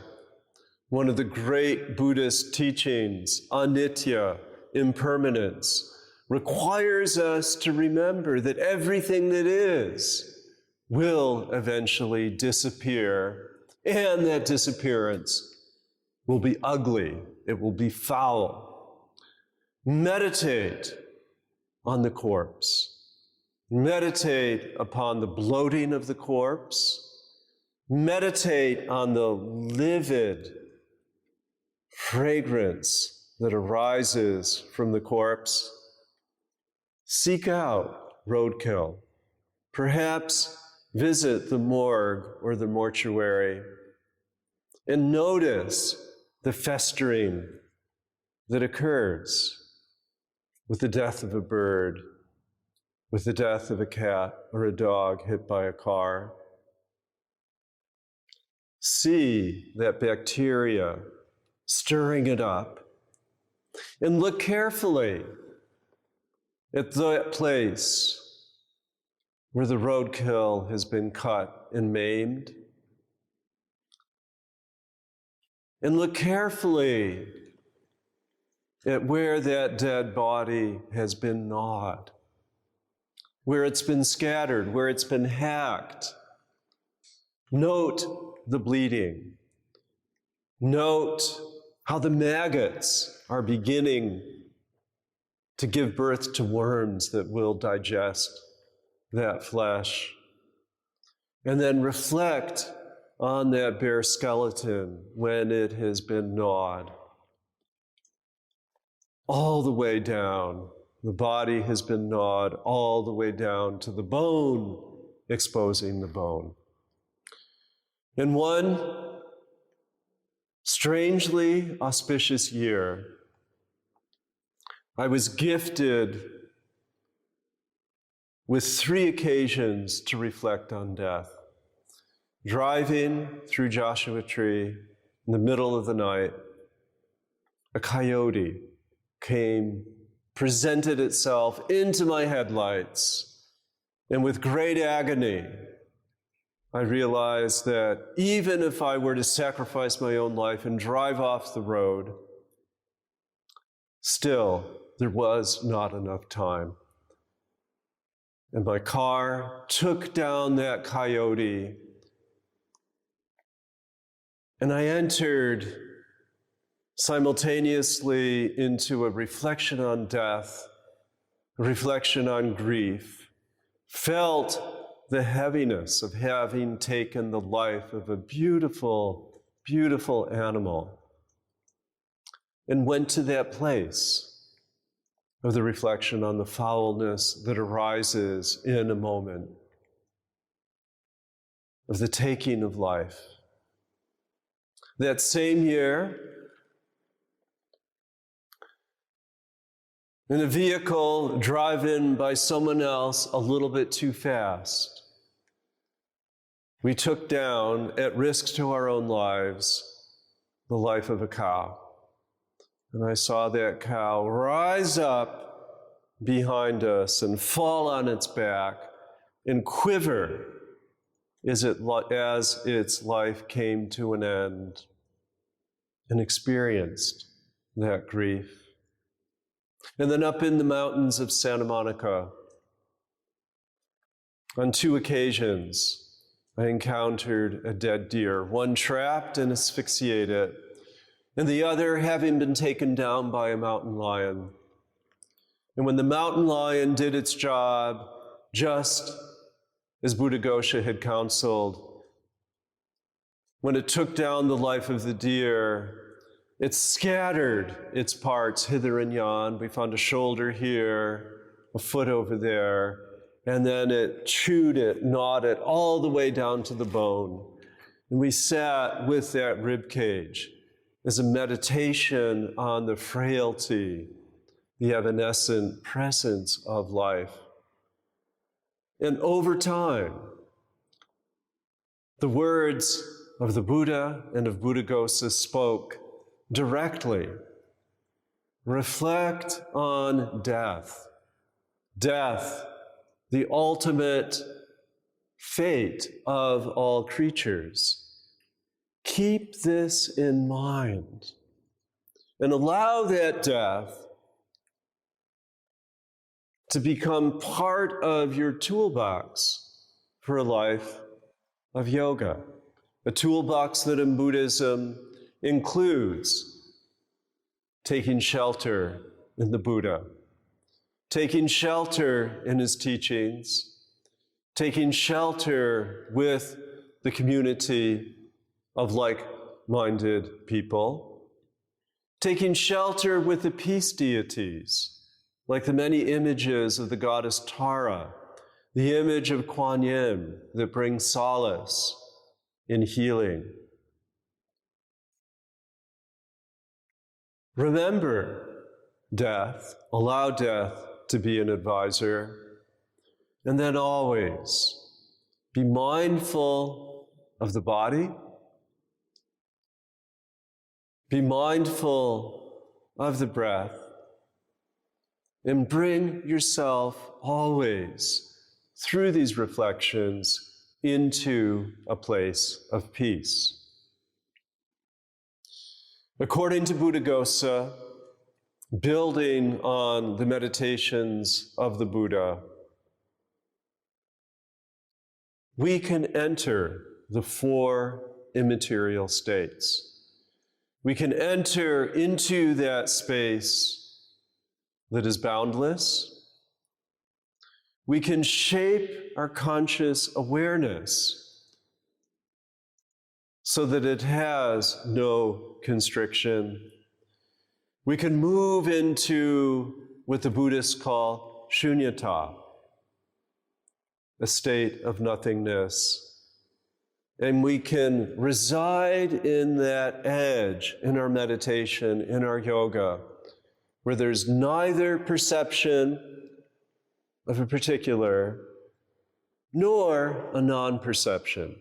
One of the great Buddhist teachings, anitya, impermanence, requires us to remember that everything that is will eventually disappear, and that disappearance will be ugly, it will be foul. Meditate on the corpse. Meditate upon the bloating of the corpse. Meditate on the livid fragrance that arises from the corpse. Seek out roadkill. Perhaps visit the morgue or the mortuary and notice the festering that occurs with the death of a bird, with the death of a cat or a dog hit by a car. See that bacteria, stirring it up, and look carefully at that place where the roadkill has been cut and maimed. And look carefully at where that dead body has been gnawed, where it's been scattered, where it's been hacked. Note the bleeding. Note how the maggots are beginning to give birth to worms that will digest that flesh. And then reflect on that bare skeleton when it has been gnawed. All the way down, the body has been gnawed all the way down to the bone, exposing the bone. In one strangely auspicious year, I was gifted with 3 occasions to reflect on death. Driving through Joshua Tree in the middle of the night, a coyote came, presented itself into my headlights, and with great agony, I realized that even if I were to sacrifice my own life and drive off the road, still there was not enough time. And my car took down that coyote, and I entered simultaneously into a reflection on death, a reflection on grief, felt the heaviness of having taken the life of a beautiful, beautiful animal, and went to that place of the reflection on the foulness that arises in a moment of the taking of life. That same year, in a vehicle driven by someone else a little bit too fast, we took down, at risk to our own lives, the life of a cow. And I saw that cow rise up behind us and fall on its back and quiver as its life came to an end, and experienced that grief. And then up in the mountains of Santa Monica, on 2 occasions, I encountered a dead deer, one trapped and asphyxiated, and the other having been taken down by a mountain lion. And when the mountain lion did its job, just as Buddhaghosa had counseled, when it took down the life of the deer, it scattered its parts hither and yon. We found a shoulder here, a foot over there, and then it chewed it, gnawed it all the way down to the bone. And we sat with that rib cage as a meditation on the frailty, the evanescent presence of life. And over time, the words of the Buddha and of Buddhaghosa spoke directly. Reflect on death. Death, the ultimate fate of all creatures. Keep this in mind and allow that death to become part of your toolbox for a life of yoga. A toolbox that in Buddhism includes taking shelter in the Buddha, taking shelter in his teachings, taking shelter with the community of like-minded people, taking shelter with the peace deities, like the many images of the goddess Tara, the image of Kuan Yin that brings solace in healing. Remember death, allow death to be an advisor, and then always be mindful of the body, be mindful of the breath, and bring yourself always through these reflections into a place of peace. According to Buddhaghosa, building on the meditations of the Buddha, we can enter the four immaterial states. We can enter into that space that is boundless. We can shape our conscious awareness so that it has no constriction. We can move into what the Buddhists call shunyata, a state of nothingness. And we can reside in that edge in our meditation, in our yoga, where there's neither perception of a particular nor a non-perception.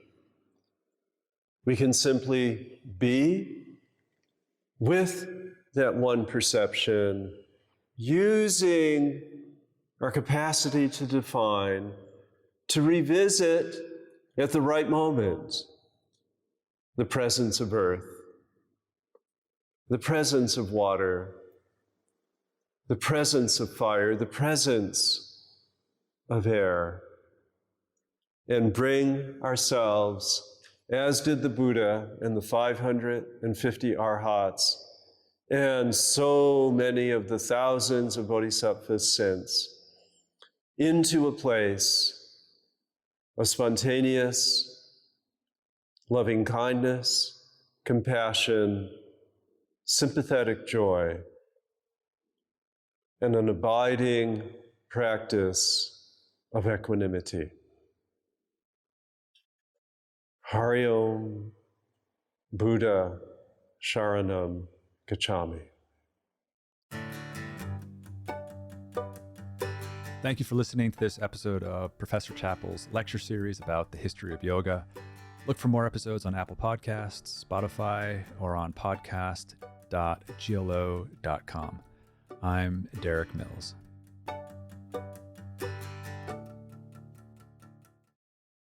We can simply be with that one perception, using our capacity to define, to revisit at the right moment the presence of earth, the presence of water, the presence of fire, the presence of air, and bring ourselves, as did the Buddha and the 550 arhats, and so many of the thousands of bodhisattvas since, into a place of spontaneous, loving kindness, compassion, sympathetic joy, and an abiding practice of equanimity. Hari Om, Buddha Sharanam Gacchami. Thank you for listening to this episode of Professor Chapple's lecture series about the history of yoga. Look for more episodes on Apple Podcasts, Spotify, or on podcast.glo.com. I'm Derek Mills.